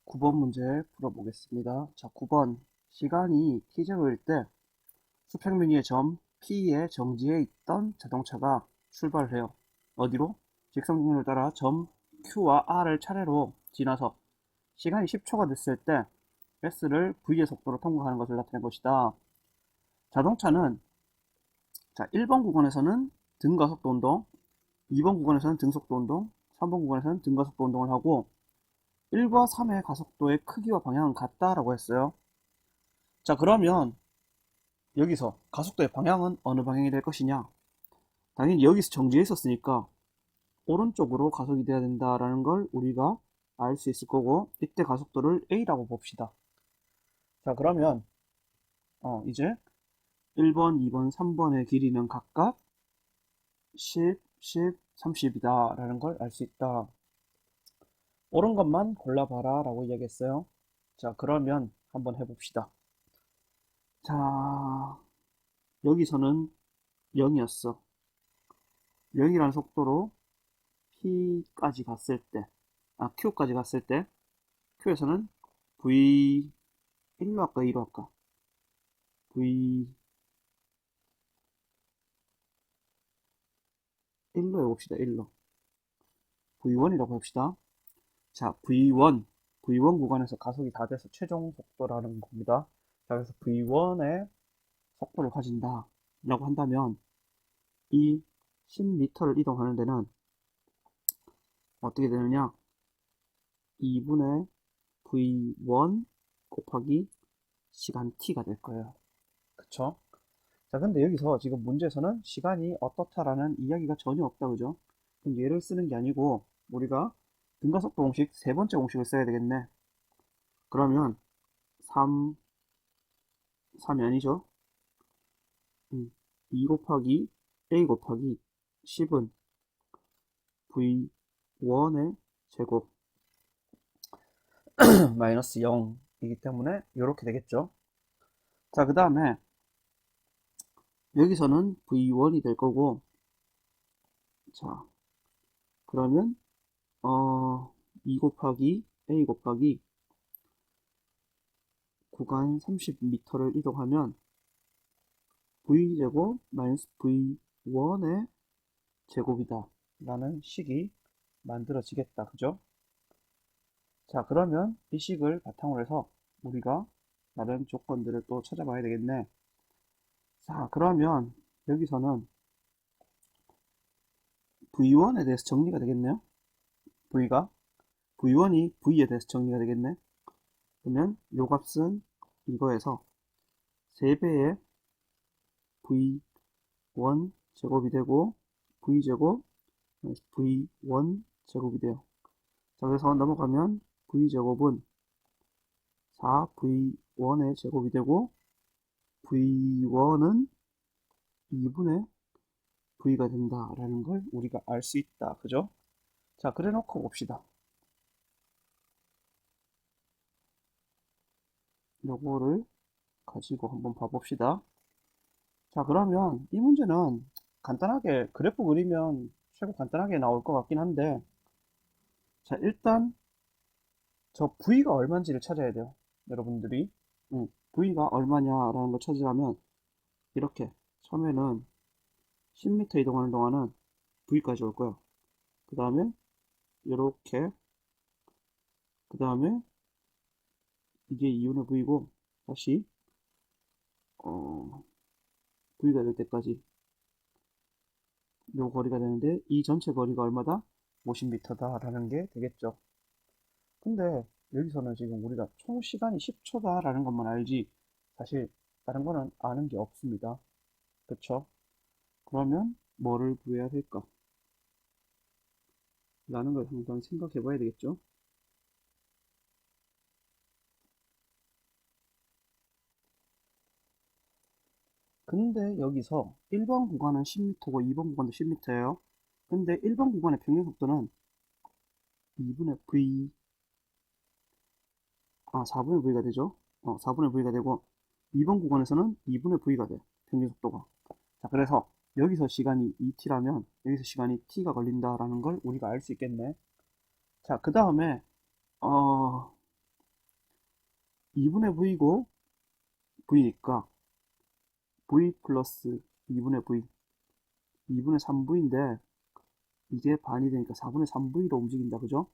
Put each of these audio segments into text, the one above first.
9번 문제 풀어보겠습니다. 자, 9번. 시간이 t제곱일 때 수평면 위의 점 P의 정지에 있던 자동차가 출발을 해요. 어디로? 직선경로를 따라 점 Q와 R을 차례로 지나서 시간이 10초가 됐을 때 S를 V의 속도로 통과하는 것을 나타낸 것이다. 자동차는 자, 1번 구간에서는 등가속도 운동, 2번 구간에서는 등속도 운동, 3번 구간에서는 등가속도 운동을 하고 1과 3의 가속도의 크기와 방향은 같다라고 했어요. 자, 그러면 여기서 가속도의 방향은 어느 방향이 될 것이냐? 당연히 여기서 정지해 있었으니까 오른쪽으로 가속이 돼야 된다라는 걸 우리가 알 수 있을 거고, 이때 가속도를 A라고 봅시다. 자, 그러면 이제 1번, 2번, 3번의 길이는 각각 10, 10, 30이다 라는 걸 알 수 있다. 옳은 것만 골라봐라 라고 이야기했어요. 자, 그러면 한번 해봅시다. 자, 여기서는 0이었어. 0이라는 속도로 P까지 갔을 때, Q까지 갔을 때, Q에서는 V, 1로 할까, 2로 할까? V, 1로 해봅시다, 1로. V1이라고 해봅시다. 자, V1 구간에서 가속이 다 돼서 최종 속도라는 겁니다. 자, 그래서 V1의 속도를 가진다. 라고 한다면, 이 10m를 이동하는 데는 어떻게 되느냐? 2분의 V1 곱하기 시간 t가 될 거예요. 그쵸? 자, 근데 여기서 지금 문제에서는 시간이 어떻다라는 이야기가 전혀 없다, 그죠? 그럼 얘를 쓰는 게 아니고, 우리가 등가속도 공식, 세 번째 공식을 써야 되겠네. 그러면, 3이 아니죠? 2 곱하기 a 곱하기 10은 v1의 제곱 마이너스 0이기 때문에 이렇게 되겠죠. 자, 그 다음에 여기서는 v1이 될 거고, 자, 그러면 2 곱하기 a 곱하기 구간 30m를 이동하면 v제곱 마이너스 v1의 제곱이다 라는 식이 만들어지겠다. 그죠? 자, 그러면 이 식을 바탕으로 해서 우리가 다른 조건들을 또 찾아봐야 되겠네. 자, 그러면 여기서는 v1에 대해서 정리가 되겠네요. v1이 v에 대해서 정리가 되겠네. 그러면 요 값은 이거에서 3배의 v1 제곱이 되고 v제곱 v1 제곱이 돼요. 자, 그래서 넘어가면 v제곱은 4v1의 제곱이 되고 v1은 2분의 v가 된다라는 걸 우리가 알 수 있다. 그죠? 자, 그래 놓고 봅시다. 요거를 가지고 한번 봐봅시다. 자, 그러면 이 문제는 간단하게 그래프 그리면 최고 간단하게 나올 것 같긴 한데, 자, 일단 저 v가 얼마인지를 찾아야 돼요. 여러분들이 v가 얼마냐라는 걸 찾으려면 이렇게 처음에는 10m 이동하는 동안은 v까지 올 거예요. 그 다음에 이렇게, 그 다음에 이게 2분의 v고 다시 v가 될 때까지 요 거리가 되는데, 이 전체 거리가 얼마다? 50m다 라는 게 되겠죠. 근데 여기서는 지금 우리가 총 시간이 10초다 라는 것만 알지 사실 다른 거는 아는 게 없습니다. 그쵸? 그러면 뭐를 구해야 될까? 라는 걸 한번 생각해 봐야 되겠죠. 근데 여기서 1번 구간은 10m고 2번 구간도 10m예요. 근데 1번 구간의 평균 속도는 2분의 v, 4분의 v가 되죠. 4분의 v가 되고 2번 구간에서는 2분의 v가 돼. 평균 속도가. 자, 그래서 여기서 시간이 2t라면 여기서 시간이 t가 걸린다라는 걸 우리가 알 수 있겠네. 자, 그 다음에 2분의 V고 V니까 V 플러스 2분의 V 2분의 3V인데 이게 반이 되니까 4분의 3V로 움직인다. 그죠?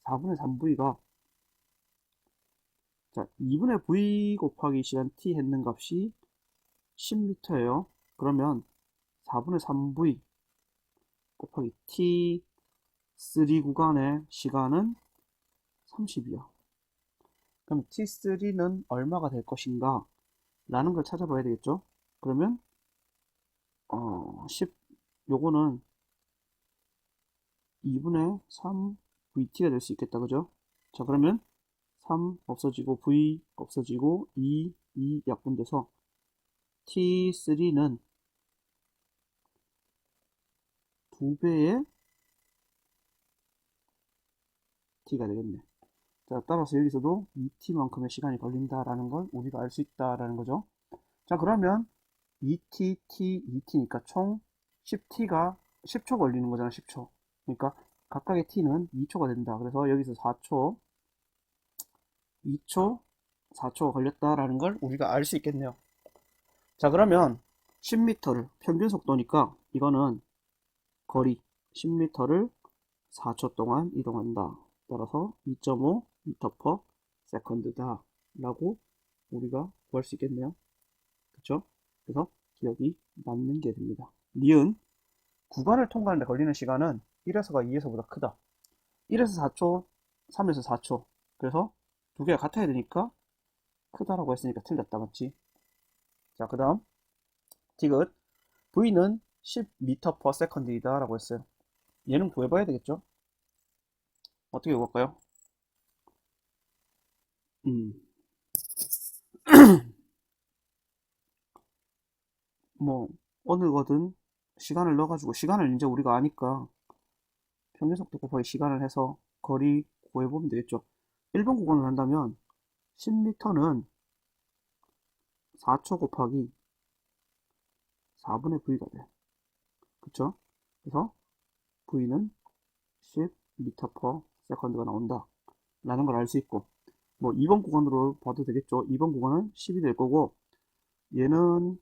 4분의 3V가 자 2분의 V 곱하기 시간 t 했는 값이 10m예요. 그러면 4분의 3V 곱하기 t3 구간의 시간은 30이야. 그럼 t3는 얼마가 될 것인가? 라는 걸 찾아봐야 되겠죠? 그러면 10 요거는 2분의 3vt가 될 수 있겠다. 그죠? 자 그러면 3 없어지고 v 없어지고 2 약분돼서 t3는 2배의 t가 되겠네. 자, 따라서 여기서도 2t만큼의 시간이 걸린다라는 걸 우리가 알 수 있다라는 거죠. 자, 그러면 2t, t, 2t니까 총 10t가 10초 걸리는 거잖아, 10초. 그러니까 각각의 t는 2초가 된다. 그래서 여기서 4초, 2초, 4초가 걸렸다라는 걸 우리가 알 수 있겠네요. 자, 그러면 10m를 평균 속도니까 이거는 거리 10m를 4초 동안 이동한다. 따라서 2.5 m/s 다 라고 우리가 구할 수 있겠네요. 그쵸? 그래서 기억이 남는 게 됩니다. 니은 구간을 통과하는데 걸리는 시간은 1에서가 2에서보다 크다. 1에서 4초, 3에서 4초. 그래서 두 개가 같아야 되니까 크다라고 했으니까 틀렸다. 맞지? 자, 그 다음 디귿 V는 10m/s 이다 라고 했어요. 얘는 구해봐야 되겠죠? 어떻게 구할까요? 음, 뭐 어느 거든 시간을 넣어가지고 시간을 이제 우리가 아니까 평균속도 곱하기 시간을 해서 거리 구해보면 되겠죠. 1번 구간을 한다면 10m는 4초 곱하기 4분의 V가 돼. 그쵸? 그래서 V는 10m/s가 나온다 라는 걸 알 수 있고 뭐 2번 구간으로 봐도 되겠죠. 2번 구간은 10이 될 거고 얘는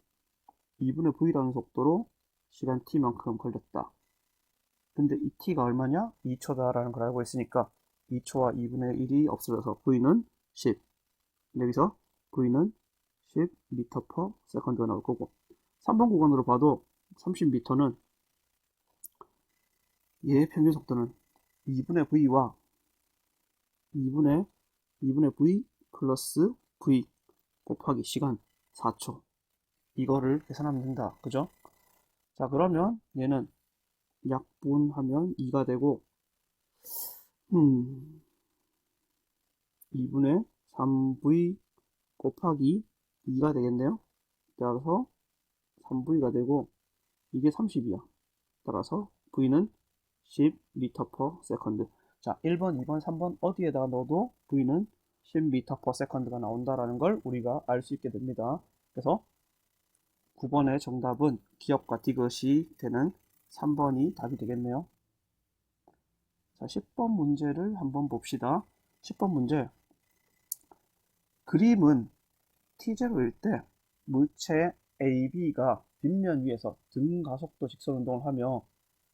2분의 V라는 속도로 시간 t만큼 걸렸다. 근데 이 t가 얼마냐? 2초다라는 걸 알고 있으니까 2초와 2분의 1이 없어져서 V는 10. 여기서 V는 10m/s가 나올 거고 3번 구간으로 봐도 30m는 얘의 평균 속도는 2분의 V와 2분의 V 플러스 V 곱하기 시간 4초 이거를 계산하면 된다. 그죠? 자 그러면 얘는 약분하면 2가 되고 2분의 3V 곱하기 2가 되겠네요. 따라서 3V가 되고 이게 30이야. 따라서 V는 10m/s. 자, 1번, 2번, 3번 어디에다가 넣어도 V는 10m/s가 나온다라는 걸 우리가 알 수 있게 됩니다. 그래서 9번의 정답은 기업과 디귿이 되는 3번이 답이 되겠네요. 자, 10번 문제를 한번 봅시다. 10번 문제. 그림은 T0일 때 물체 AB가 빗면 위에서 등가속도 직선 운동을 하며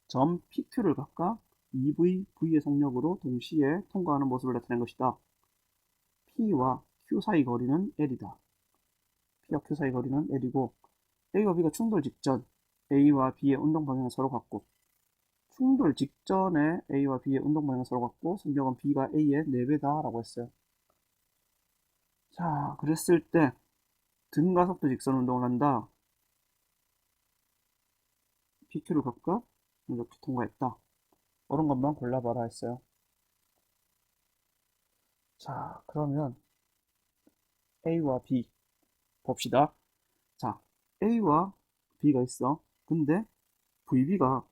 점 PQ를 각각 EV, V의 속력으로 동시에 통과하는 모습을 나타낸 것이다. P와 Q 사이 거리는 L이다. P와 Q 사이 거리는 L이고 A와 B가 충돌 직전 A와 B의 운동 방향은 서로 같고 충돌 직전에 A와 B의 운동 방향은 서로 같고 속력은 B가 A의 4배다 라고 했어요. 자, 그랬을 때 등가속도 직선 운동을 한다. PQ를 각각 이렇게 통과했다. 그런 것만 골라봐라 했어요. 자, 그러면 A와 B 봅시다. 자, A와 B가 있어. 근데 VB가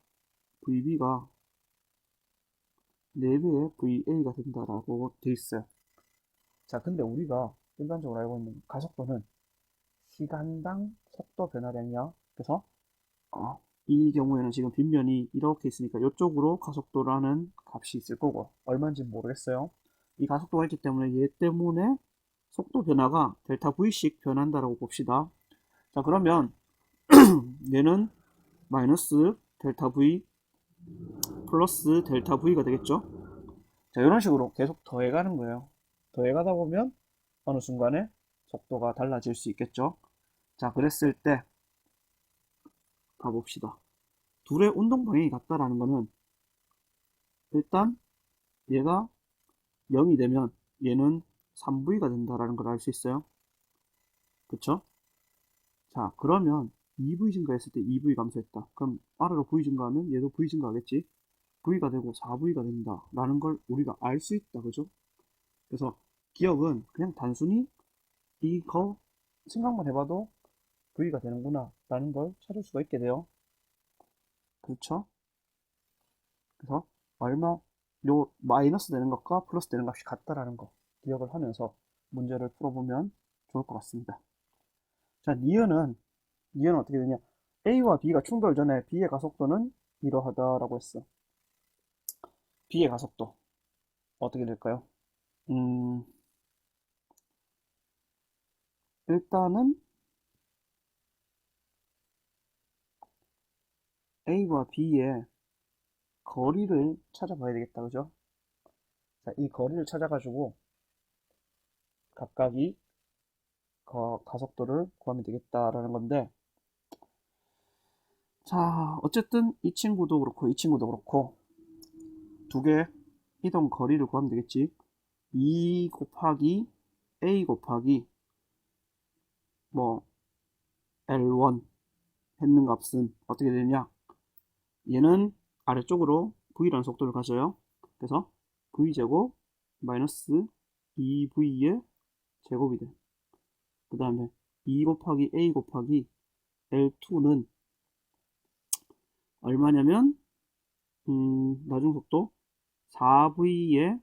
4배의 VA가 된다라고 돼 있어요. 자, 근데 우리가 일반적으로 알고 있는 가속도는 시간당 속도 변화량이야. 그래서 이 경우에는 지금 빗면이 이렇게 있으니까 이쪽으로 가속도라는 값이 있을 거고 얼마인지 모르겠어요. 이 가속도가 있기 때문에 얘 때문에 속도 변화가 델타 V씩 변한다라고 봅시다. 자, 그러면 얘는 마이너스 델타 V 플러스 델타 V가 되겠죠? 자, 이런 식으로 계속 더해가는 거예요. 더해가다 보면 어느 순간에 속도가 달라질 수 있겠죠? 자, 그랬을 때 가봅시다. 둘의 운동 방향이 같다라는 거는 일단 얘가 0이 되면 얘는 3V가 된다라는 걸 알 수 있어요. 그쵸? 자, 그러면 2V 증가했을 때 2V 감소했다. 그럼 아래로 V 증가하면 얘도 V 증가하겠지? V가 되고 4V가 된다. 라는 걸 우리가 알 수 있다. 그죠? 그래서 기억은 그냥 단순히 이거 생각만 해봐도 V가 되는구나. 라는 걸 찾을 수가 있게 돼요. 그렇죠? 그래서 얼마, 요 마이너스 되는 것과 플러스 되는 값이 같다라는 거 기억을 하면서 문제를 풀어보면 좋을 것 같습니다. 자, 니은은 어떻게 되냐? A와 B가 충돌 전에 B의 가속도는 이러하다라고 했어. B의 가속도 어떻게 될까요? 일단은 A와 B의 거리를 찾아봐야 되겠다, 그죠? 자, 이 거리를 찾아가지고 각각이 가속도를 구하면 되겠다라는 건데, 자, 어쨌든 이 친구도 그렇고 이 친구도 그렇고 두 개 이동 거리를 구하면 되겠지. 2 곱하기 A 곱하기 뭐 L1 했는 값은 어떻게 되냐? 얘는 아래쪽으로 V라는 속도를 가져요. 그래서 V제곱 마이너스 2V의 제곱이 돼. 그 다음에 2 곱하기 A 곱하기 L2는 얼마냐면 나중 속도 4V의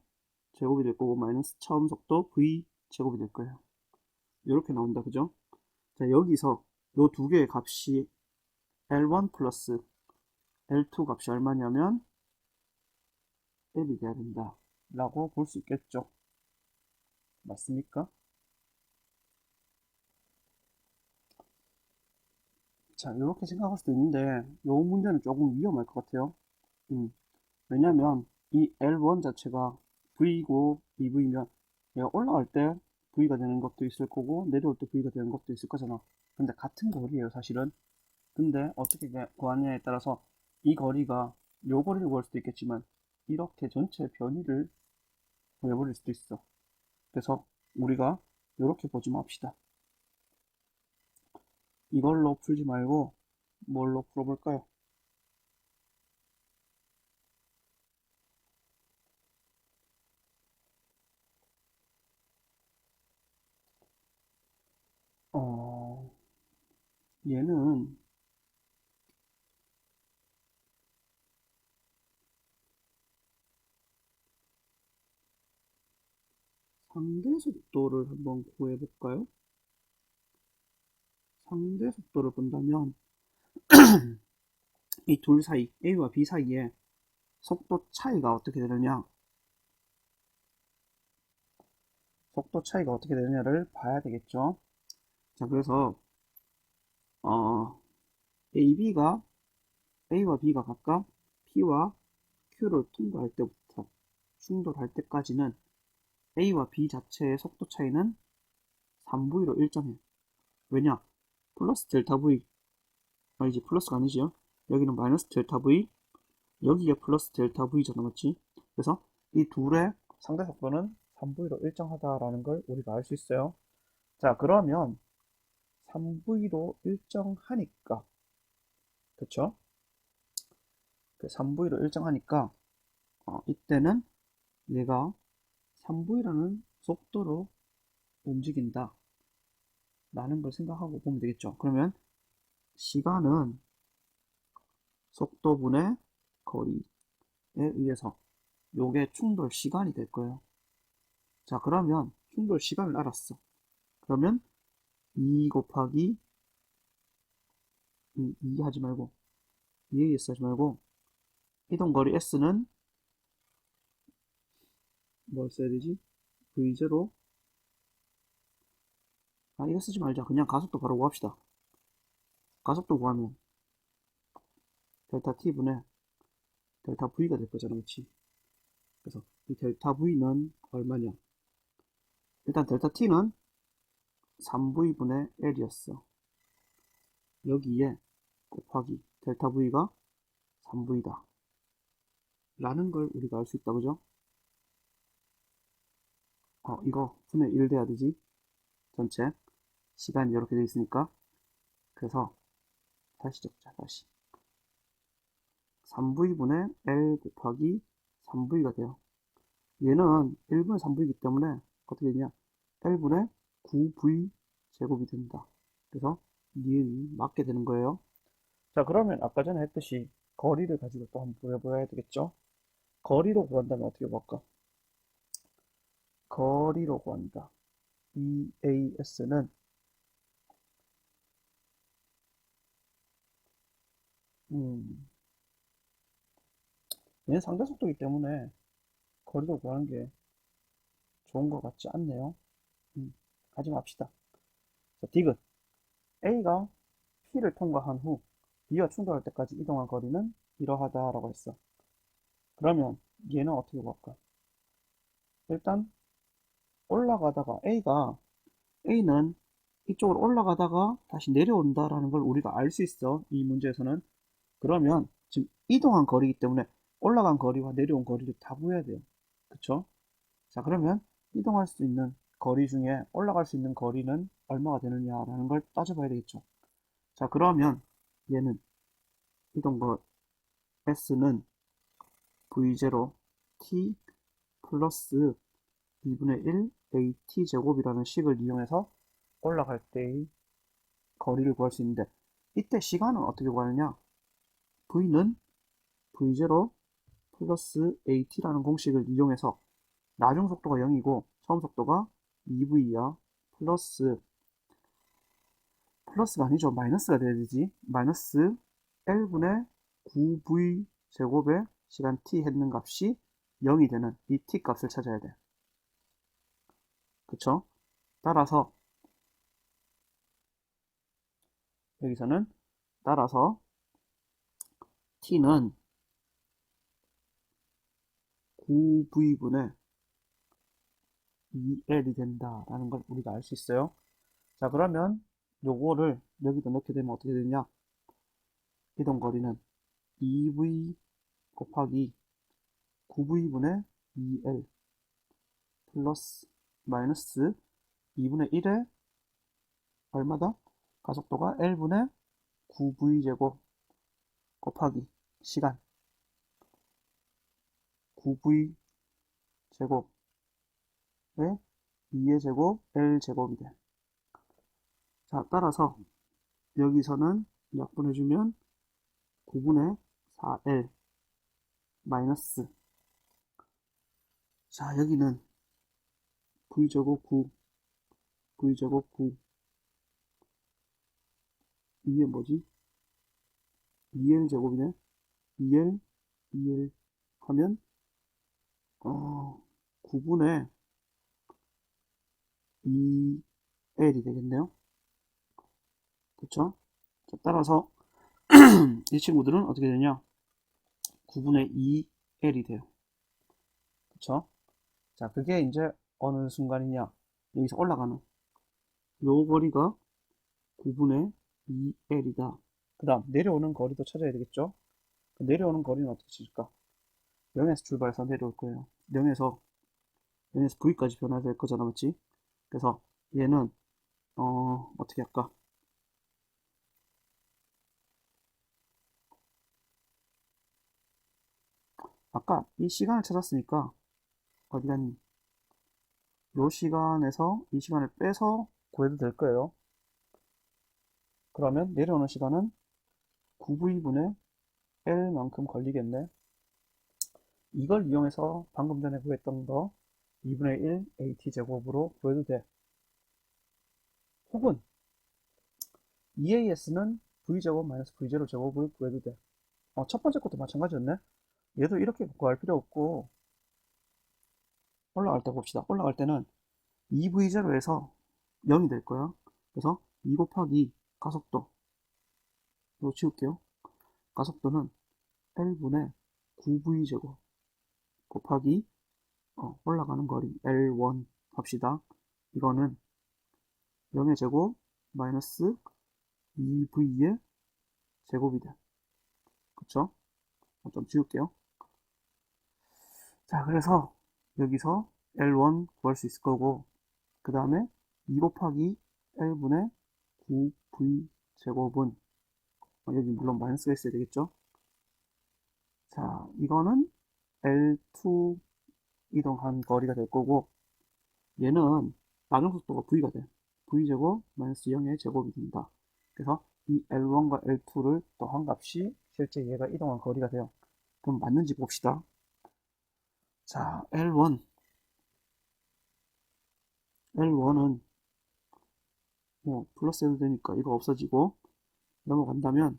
제곱이 될 거고 마이너스 처음 속도 V 제곱이 될 거예요. 이렇게 나온다. 그죠? 자, 여기서 요 두 개의 값이 L1 플러스 L2 값이 얼마냐면 L이 돼야 된다 라고 볼 수 있겠죠. 맞습니까? 자, 이렇게 생각할 수도 있는데 이 문제는 조금 위험할 것 같아요. 왜냐면 이 L1 자체가 V고 EV면 얘가 올라갈 때 V가 되는 것도 있을 거고 내려올 때 V가 되는 것도 있을 거잖아. 근데 같은 거리예요, 사실은. 근데 어떻게 구하느냐에 따라서 이 거리가 요 거리를 구할 수도 있겠지만 이렇게 전체 변이를 구해버릴 수도 있어. 그래서 우리가 이렇게 보지 맙시다. 이걸로 풀지 말고 뭘로 풀어볼까요? 어, 얘는 상대 속도를 한번 구해볼까요? 상대 속도를 본다면 이 둘 사이, A와 B 사이에 속도 차이가 어떻게 되느냐? 속도 차이가 어떻게 되느냐를 봐야 되겠죠. 자, 그래서 AB가 A와 B가 각각 P와 Q를 통과할 때부터 충돌할 때까지는 A와 B 자체의 속도 차이는 3V로 일정해. 왜냐? 플러스 델타 V, 아니지, 플러스가 아니지요. 여기는 마이너스 델타 V, 여기가 플러스 델타 V잖아, 맞지? 그래서 이 둘의 상대 속도는 3V로 일정하다라는 걸 우리가 알 수 있어요. 자, 그러면 3V로 일정하니까, 그쵸? 그 3V로 일정하니까, 이때는 얘가 3V라는 속도로 움직인다. 라는 걸 생각하고 보면 되겠죠. 그러면 시간은 속도분의 거리에 의해서 요게 충돌 시간이 될 거예요. 자, 그러면 충돌 시간을 알았어. 그러면 2 곱하기 2 하지 말고 2AS 하지 말고 이동거리 S는 뭘 써야 되지? V0 이거 쓰지 말자. 그냥 가속도 바로 구합시다. 가속도 구하면 델타 t분의 델타 v가 될 거잖아, 그치? 그래서 이 델타 v는 얼마냐? 일단 델타 t는 3v분의 l이었어. 여기에 곱하기 델타 v가 3v다. 라는 걸 우리가 알 수 있다, 그죠? 이거 분의 1 돼야 되지? 전체. 시간이 이렇게 돼 있으니까. 그래서 다시 적자, 다시. 3v분의 l 곱하기 3v가 돼요. 얘는 1분의 3v이기 때문에 어떻게 되냐? l분의 9v 제곱이 된다. 그래서 니은이 맞게 되는 거예요. 자, 그러면 아까 전에 했듯이 거리를 가지고 또 한번 구해봐야 되겠죠? 거리로 구한다면 어떻게 볼까? 거리로 구한다. EAS는 얘는 상대 속도이기 때문에 거리로 구하는 게 좋은 것 같지 않네요. 하지 맙시다. 자, 디귿. A가 P를 통과한 후 B와 충돌할 때까지 이동한 거리는 이러하다라고 했어. 그러면 얘는 어떻게 볼까? 일단 올라가다가 A는 이쪽으로 올라가다가 다시 내려온다라는 걸 우리가 알 수 있어. 이 문제에서는. 그러면 지금 이동한 거리이기 때문에 올라간 거리와 내려온 거리를 다 구해야 돼요. 그쵸? 자, 그러면 이동할 수 있는 거리 중에 올라갈 수 있는 거리는 얼마가 되느냐라는 걸 따져봐야 되겠죠. 자, 그러면 얘는 이동거 S는 V0 T 플러스 2분의 1 AT 제곱이라는 식을 이용해서 올라갈 때의 거리를 구할 수 있는데, 이때 시간은 어떻게 구하느냐? V는 V0 플러스 AT라는 공식을 이용해서 나중 속도가 0이고 처음 속도가 2V야. 플러스가 아니죠. 마이너스가 돼야 되지. 마이너스 L분의 9V 제곱에 시간 t 했는 값이 0이 되는 이 t 값을 찾아야 돼. 그쵸? 따라서 여기서는 따라서 t는 9v분의 2l이 된다라는 걸 우리가 알 수 있어요. 자, 그러면 요거를 여기다 넣게 되면 어떻게 되냐? 이동거리는 2v 곱하기 9v분의 2l 플러스 마이너스 2분의 1에 얼마다? 가속도가 l분의 9v제곱 곱하기 시간 9v 제곱에 2의 제곱 l제곱이 돼. 자, 따라서 여기서는 약분해주면 9분의 4l 마이너스, 자, 여기는 v제곱 9 v제곱 9 이게 뭐지? 2l 제곱이네. 2l 하면 9분의 2l이 되겠네요. 그쵸? 자, 따라서 이 친구들은 어떻게 되냐? 9분의 2l이 돼요. 그쵸? 자, 그게 이제 어느 순간이냐? 여기서 올라가는 요 거리가 9분의 2l이다. 그 다음 내려오는 거리도 찾아야 되겠죠? 그 내려오는 거리는 어떻게 찾을까? 0에서 출발해서 내려올 거예요. 0에서 V까지 변화될 거잖아, 맞지? 그래서 얘는 어떻게 할까? 아까 이 시간을 찾았으니까 어디 갔니? 요 시간에서 이 시간을 빼서 구해도 될 거예요. 그러면 내려오는 시간은 9V분의 L만큼 걸리겠네. 이걸 이용해서 방금 전에 구했던 거 2분의 1 AT제곱으로 구해도 돼. 혹은 EAS는 V제곱 마이너스 V0 제곱을 구해도 돼. 첫 번째 것도 마찬가지였네. 얘도 이렇게 구할 필요 없고 올라갈 때 봅시다. 올라갈 때는 2V0에서 0이 될 거야. 그래서 2 곱하기 가속도, 이거 지울게요. 가속도는 L분의 9V제곱 곱하기 올라가는 거리 L1 합시다. 이거는 0의 제곱 마이너스 2V의 제곱이 돼. 그쵸? 좀 지울게요. 자, 그래서 여기서 L1 구할 수 있을 거고, 그 다음에 2 곱하기 L분의 9V 제곱은 여기 물론 마이너스가 있어야 되겠죠? 자, 이거는 L2 이동한 거리가 될 거고, 얘는 나중 속도가 V가 돼. V제곱 마이너스 0의 제곱이 된다. 그래서 이 L1과 L2를 더한 값이 실제 얘가 이동한 거리가 돼요. 그럼 맞는지 봅시다. 자, L1은 뭐 플러스 해도 되니까 이거 없어지고 넘어간다면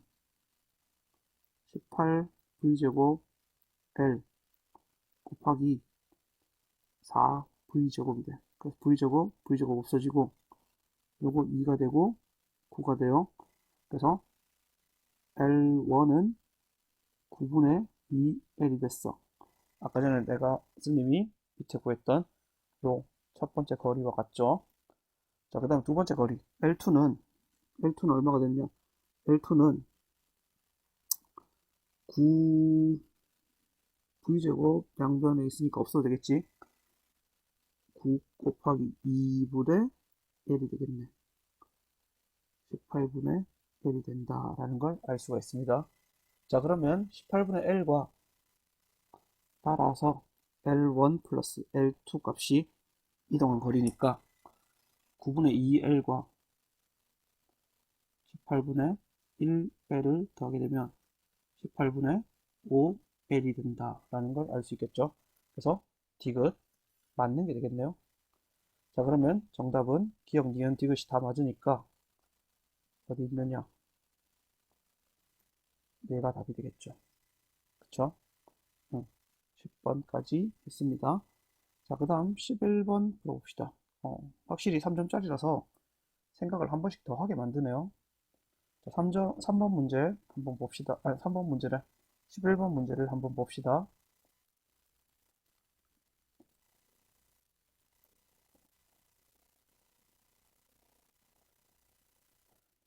18V제곱 L 곱하기 4V제곱이 돼. 그래서 V제곱 없어지고 요거 2가 되고 9가 돼요. 그래서 L1은 9분의 2L이 됐어. 아까 전에 내가 스님이 밑에 구했던 요 첫 번째 거리와 같죠? 자, 그 다음 두 번째 거리 L2는 얼마가 되느냐? L2는 9 V제곱 양변에 있으니까 없어도 되겠지? 9 곱하기 2분의 L이 되겠네. 18분의 L이 된다라는 걸 알 수가 있습니다. 자, 그러면 18분의 L과 따라서 L1 플러스 L2 값이 이동한 거리니까 9분의 2L과 18분의 1L을 더하게 되면 18분의 5L이 된다라는 걸 알 수 있겠죠. 그래서 디귿 맞는 게 되겠네요. 자, 그러면 정답은 기억, 니은, 디귿이 다 맞으니까 어디 있느냐? 얘가 답이 되겠죠. 그쵸? 10번까지 했습니다. 자, 그 다음 11번 풀어봅시다. 확실히 3점짜리라서 생각을 한 번씩 더 하게 만드네요. 자, 3번 문제 한번 봅시다. 아니, 3번 문제를, 11번 문제를 한번 봅시다.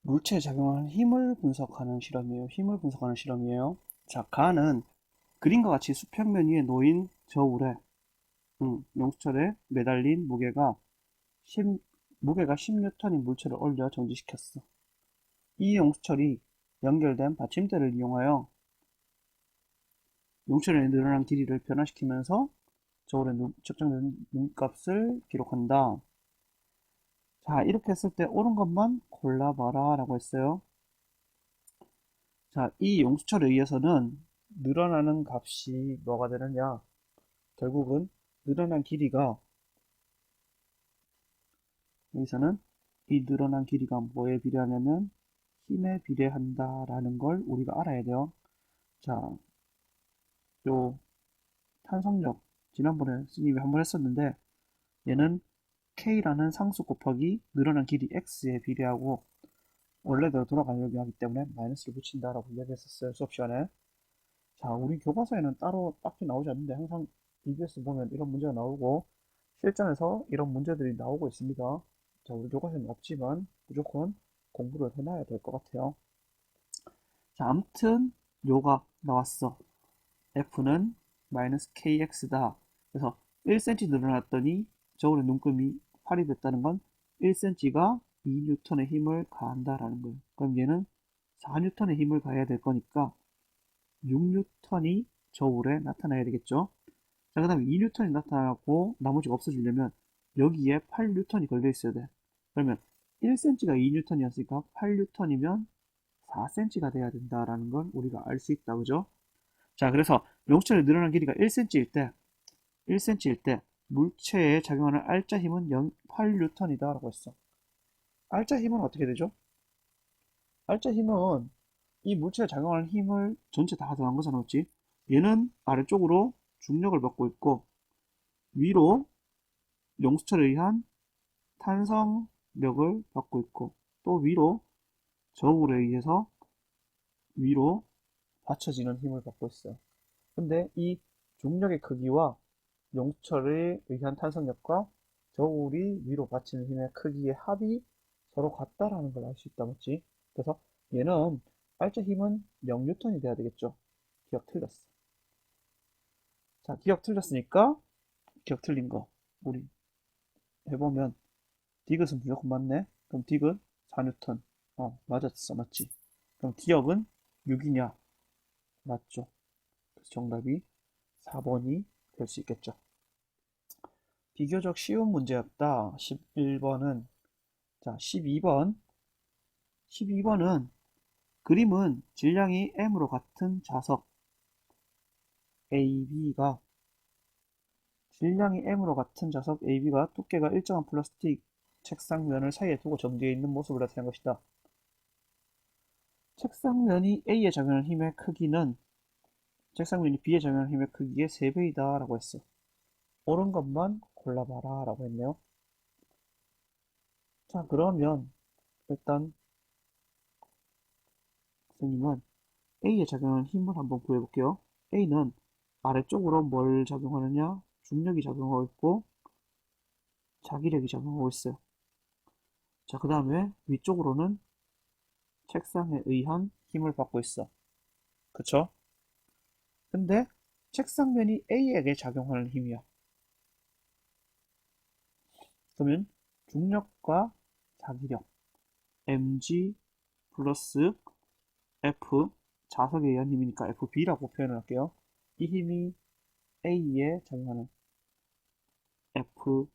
물체에 작용하는 힘을 분석하는 실험이에요. 자, 가는 그림과 같이 수평면 위에 놓인 저울에 용수철에 매달린 무게가 10N인 물체를 올려 정지시켰어. 이 용수철이 연결된 받침대를 이용하여 용수철의 늘어난 길이를 변화시키면서 저울에 측정된 눈값을 기록한다. 자, 이렇게 했을 때 옳은 것만 골라봐라 라고 했어요. 자, 이 용수철에 의해서는 늘어나는 값이 뭐가 되느냐? 결국은 늘어난 길이가, 여기서는 이 늘어난 길이가 뭐에 비례하냐면 힘에 비례한다라는 걸 우리가 알아야 돼요. 자, 요 탄성력 지난번에 스님이 한번 했었는데 얘는 K라는 상수 곱하기 늘어난 길이 X에 비례하고 원래대로 돌아가려고 하기 때문에 마이너스를 붙인다라고 이야기했었어요, 수업 시간에. 자, 우리 교과서에는 따로 딱히 나오지 않는데 항상 EBS 보면 이런 문제가 나오고 실전에서 이런 문제들이 나오고 있습니다. 자, 우리 교과서에는 없지만 무조건 공부를 해놔야 될 것 같아요. 자, 아무튼 요가 나왔어. F는 마이너스 KX다. 그래서 1cm 늘어났더니 저울의 눈금이 8이 됐다는 건 1cm가 2N의 힘을 가한다라는 거예요. 그럼 얘는 4N의 힘을 가해야 될 거니까 6N이 저울에 나타나야 되겠죠. 자, 그 다음에 2N이 나타나고 나머지가 없어지려면 여기에 8N이 걸려 있어야 돼. 그러면 1cm가 2N이었으니까 8N이면 4cm가 돼야 된다라는 걸 우리가 알 수 있다. 그죠? 자, 그래서 용수철의 늘어난 길이가 1cm일 때 물체에 작용하는 알짜 힘은 8N이다 라고 했어. 알짜 힘은 어떻게 되죠? 알짜 힘은 이 물체에 작용하는 힘을 전체 다 더한 거잖아, 그렇지? 얘는 아래쪽으로 중력을 받고 있고 위로 용수철에 의한 탄성 중력을 받고 있고 또 위로 저울에 의해서 위로 받쳐지는 힘을 받고 있어요. 근데 이 중력의 크기와 용철에 의한 탄성력과 저울이 위로 받치는 힘의 크기의 합이 서로 같다라는 걸 알 수 있다, 맞지? 그래서 얘는 알짜 힘은 0뉴턴이 돼야 되겠죠. 기억 틀렸어. 자, 기억 틀렸으니까 기억 틀린 거 우리 해보면 디귿은 무조건 맞네. 그럼 디귿 4뉴턴. 맞았어, 맞지? 그럼 기억은 6이냐? 맞죠? 그래서 정답이 4번이 될 수 있겠죠. 비교적 쉬운 문제였다. 11번은 자, 12번. 12번은 그림은 질량이 M으로 같은 자석 AB가 질량이 M으로 같은 자석 AB가 두께가 일정한 플라스틱 책상면을 사이에 두고 정지해 있는 모습을 나타낸 것이다. 책상면이 A에 작용하는 힘의 크기는 책상면이 B에 작용하는 힘의 크기의 3배이다 라고 했어. 옳은 것만 골라봐라 라고 했네요. 자, 그러면 일단 선생님은 A에 작용하는 힘을 한번 구해볼게요. A는 아래쪽으로 뭘 작용하느냐? 중력이 작용하고 있고 자기력이 작용하고 있어요. 자, 그 다음에 위쪽으로는 책상에 의한 힘을 받고 있어. 그쵸? 근데 책상면이 A에게 작용하는 힘이야. 그러면 중력과 자기력 mg 플러스 F 자석에 의한 힘이니까 FB라고 표현을 할게요. 이 힘이 A에 작용하는 F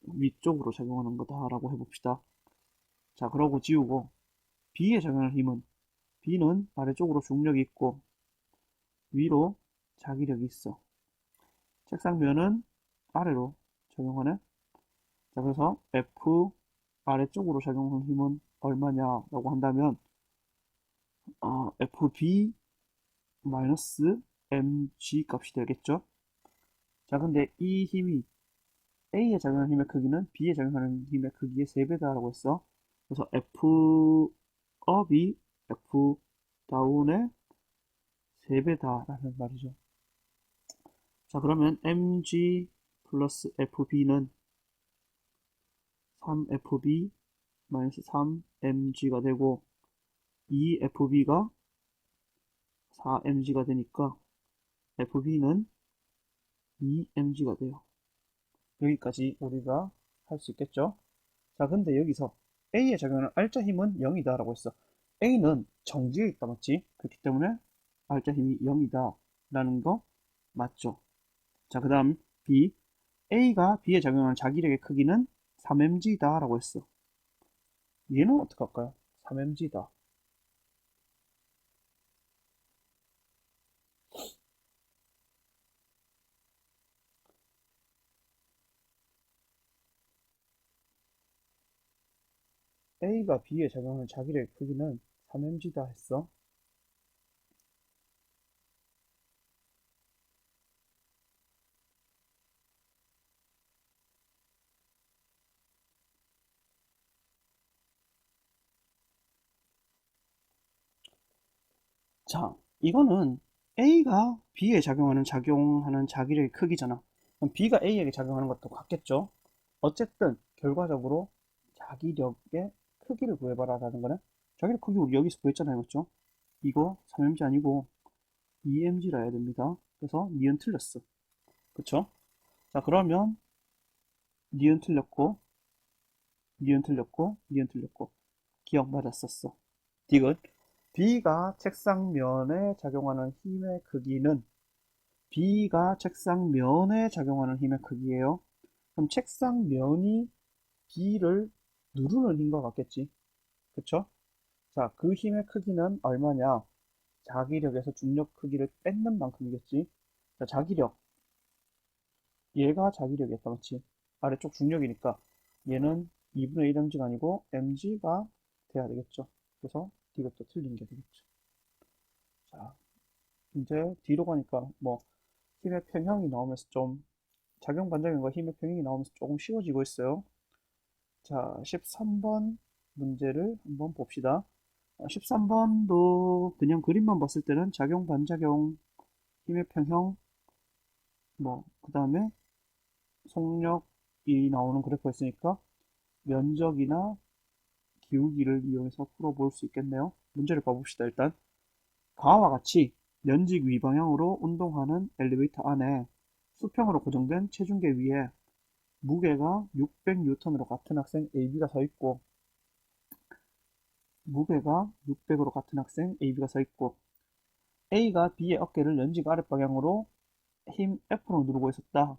위쪽으로 작용하는 거다라고 해봅시다. 자, 그러고 지우고 B에 작용하는 힘은 B는 아래쪽으로 중력이 있고 위로 자기력이 있어. 책상면은 아래로 작용하네. 자, 그래서 F 아래쪽으로 작용하는 힘은 얼마냐라고 한다면 FB 마이너스 mg 값이 되겠죠. 자, 근데 이 힘이 A에 작용하는 힘의 크기는 B에 작용하는 힘의 크기의 3배다라고 했어. 그래서 F 업이 F 다운의 3배다라는 말이죠. 자, 그러면 mg 플러스 fb는 3fb 마이너스 3mg가 되고 2fb가 4mg가 되니까 fb는 2mg가 돼요. 여기까지 우리가 할 수 있겠죠? 자, 근데 여기서 A에 작용하는 알짜 힘은 0이다 라고 했어. A는 정지에 있다, 맞지? 그렇기 때문에 알짜 힘이 0이다 라는 거 맞죠? 자, 그 다음 B. A가 B에 작용하는 자기력의 크기는 3mg다 라고 했어. 얘는 어떻게 할까요? 3mg다. A가 B에 작용하는 자기력의 크기는 3mg다 했어. 자, 이거는 A가 B에 작용하는 자기력의 크기잖아. 그럼 B가 A에게 작용하는 것도 같겠죠? 어쨌든 결과적으로 자기력의 크기를 구해봐라라는 거는 자기력 크기 우리 여기서 구했잖아요, 그렇죠? 이거 3mg 아니고 2mg라 해야 됩니다. 그래서 니은 틀렸어, 그쵸? 자, 그러면 니은 틀렸고 니은 틀렸고 니은 틀렸고 기억 맞았었어. 디귿 B가 책상면에 작용하는 힘의 크기는 B가 책상면에 작용하는 힘의 크기예요. 그럼 책상면이 B를 누르는 힘과 같겠지. 그쵸? 자, 그 힘의 크기는 얼마냐? 자기력에서 중력 크기를 뺏는 만큼이겠지. 자, 자기력. 얘가 자기력이었다, 맞지? 아래쪽 중력이니까 얘는 2분의 1 mg가 아니고 mg가 돼야 되겠죠. 그래서 이것도 틀린 게 되겠죠. 자, 이제 뒤로 가니까 뭐 힘의 평형이 나오면서 좀 작용 반작용과 힘의 평형이 나오면서 조금 쉬워지고 있어요. 자, 13번 문제를 한번 봅시다. 13번도 그냥 그림만 봤을 때는 작용, 반작용, 힘의 평형, 그 다음에 속력이 나오는 그래프가 있으니까 면적이나 기울기를 이용해서 풀어볼 수 있겠네요. 문제를 봐봅시다. 일단 가와 같이 면직 위 방향으로 운동하는 엘리베이터 안에 수평으로 고정된 체중계 위에 무게가 600N으로 같은 학생 AB가 서 있고 무게가 600으로 같은 학생 AB가 서 있고 A가 B의 어깨를 연직 아랫방향으로 힘 F로 누르고 있었다.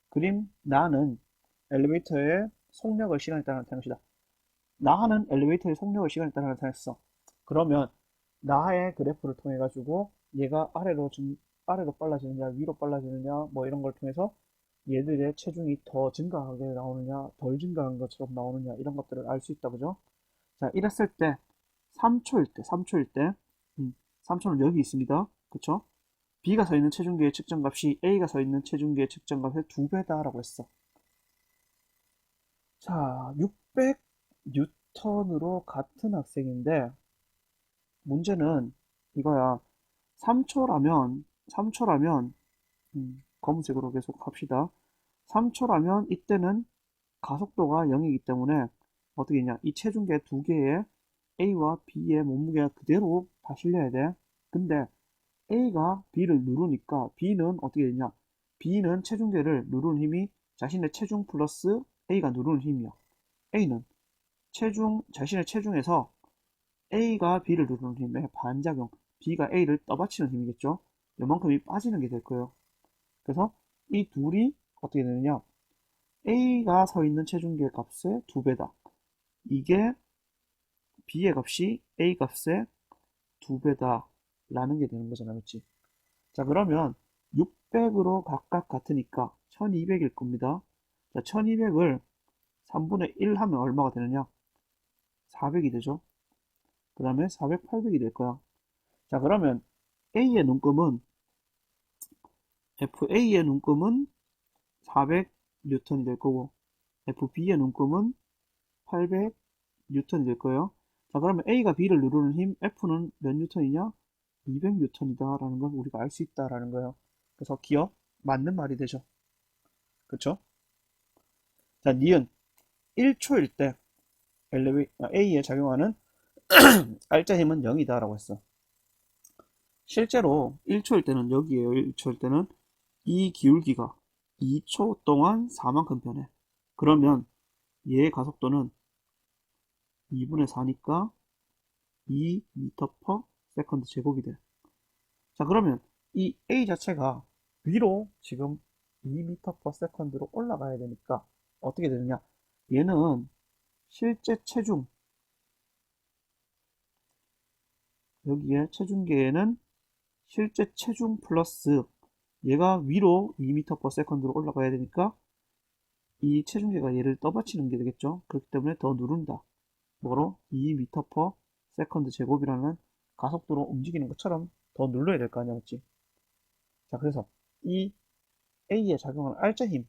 그림 나는 엘리베이터의 속력을 시간에 따라 나타낸 것이다. 나는 엘리베이터의 속력을 시간에 따라 나타냈어. 그러면 나의 그래프를 통해 가지고 얘가 아래로 빨라지느냐 위로 빨라지느냐 뭐 이런 걸 통해서 얘들의 체중이 더 증가하게 나오느냐 덜 증가한 것처럼 나오느냐 이런 것들을 알 수 있다 그죠? 자 이랬을 때 3초일 때 3초는 여기 있습니다. 그쵸? B가 서 있는 체중계의 측정값이 A가 서 있는 체중계의 측정값의 2배다라고 했어. 자, 600N으로 같은 학생인데 문제는 이거야. 3초라면 검은색으로 계속 합시다. 3초라면 이때는 가속도가 0이기 때문에 어떻게 했냐? 이 체중계 두 개의 A와 B의 몸무게가 그대로 다 실려야 돼. 근데 A가 B를 누르니까 B는 어떻게 되냐? B는 체중계를 누르는 힘이 자신의 체중 플러스 A가 누르는 힘이야. A는 자신의 체중에서 A가 B를 누르는 힘의 반작용, B가 A를 떠받치는 힘이겠죠? 요만큼이 빠지는 게 될 거예요. 그래서 이 둘이 어떻게 되느냐? A가 서 있는 체중계 값의 2배다. 이게 B의 값이 A 값의 2배다. 라는 게 되는 거잖아, 그치? 자, 그러면 600으로 각각 같으니까 1200일 겁니다. 자, 1200을 3분의 1 하면 얼마가 되느냐? 400이 되죠. 그 다음에 400, 800이 될 거야. 자, 그러면 A의 눈금은, FA의 눈금은 400N이 될 거고, FB의 눈금은 800N이 될 거예요. 자, 그러면 A가 B를 누르는 힘, F는 몇 N이냐? 200N이다 라는 걸 우리가 알 수 있다라는 거예요. 그래서 기억, 맞는 말이 되죠. 그쵸? 자, 니은 1초일 때 A에 작용하는 알짜 힘은 0이다 라고 했어. 실제로 1초일 때는 여기에요. 1초일 때는 이 기울기가 2초 동안 4만큼 변해. 그러면 얘의 가속도는 2분의 4니까 2m per 세컨드 제곱이 돼. 자, 그러면 이 A 자체가 위로 지금 2m per 세컨드로 올라가야 되니까 어떻게 되느냐? 얘는 실제 체중, 여기에 체중계에는 실제 체중 플러스 얘가 위로 2m per 세컨드로 올라가야 되니까 이 체중계가 얘를 떠받치는 게 되겠죠. 그렇기 때문에 더 누른다. 뭐로? 2m per 세컨드 제곱이라는 가속도로 움직이는 것처럼 더 눌러야 될 거 아니야, 맞지? 자, 그래서 이 A에 작용하는 알짜 힘,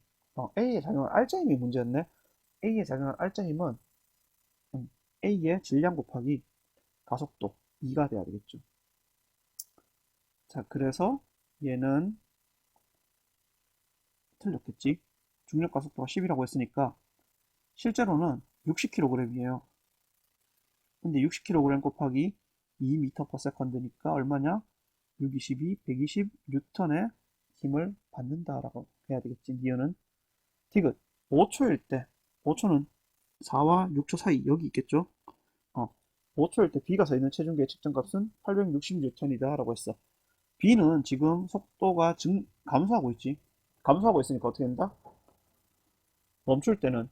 A에 작용하는 알짜 힘이 문제였네. A에 작용하는 알짜 힘은 A의 질량 곱하기 가속도 2가 돼야 되겠죠. 자, 그래서 얘는 틀렸겠지. 중력 가속도가 10이라고 했으니까 실제로는 60kg이에요. 근데 60kg 곱하기 2m per second니까 얼마냐? 6, 22, 120 뉴턴의 힘을 받는다라고 해야 되겠지. 니은은 디귿 5초일 때 5초는 4와 6초 사이 여기 있겠죠. 5초일 때 B가 서 있는 체중계의 측정값은 860N이다 라고 했어. B는 지금 속도가 감소하고 있지. 감소하고 있으니까 어떻게 된다? 멈출 때는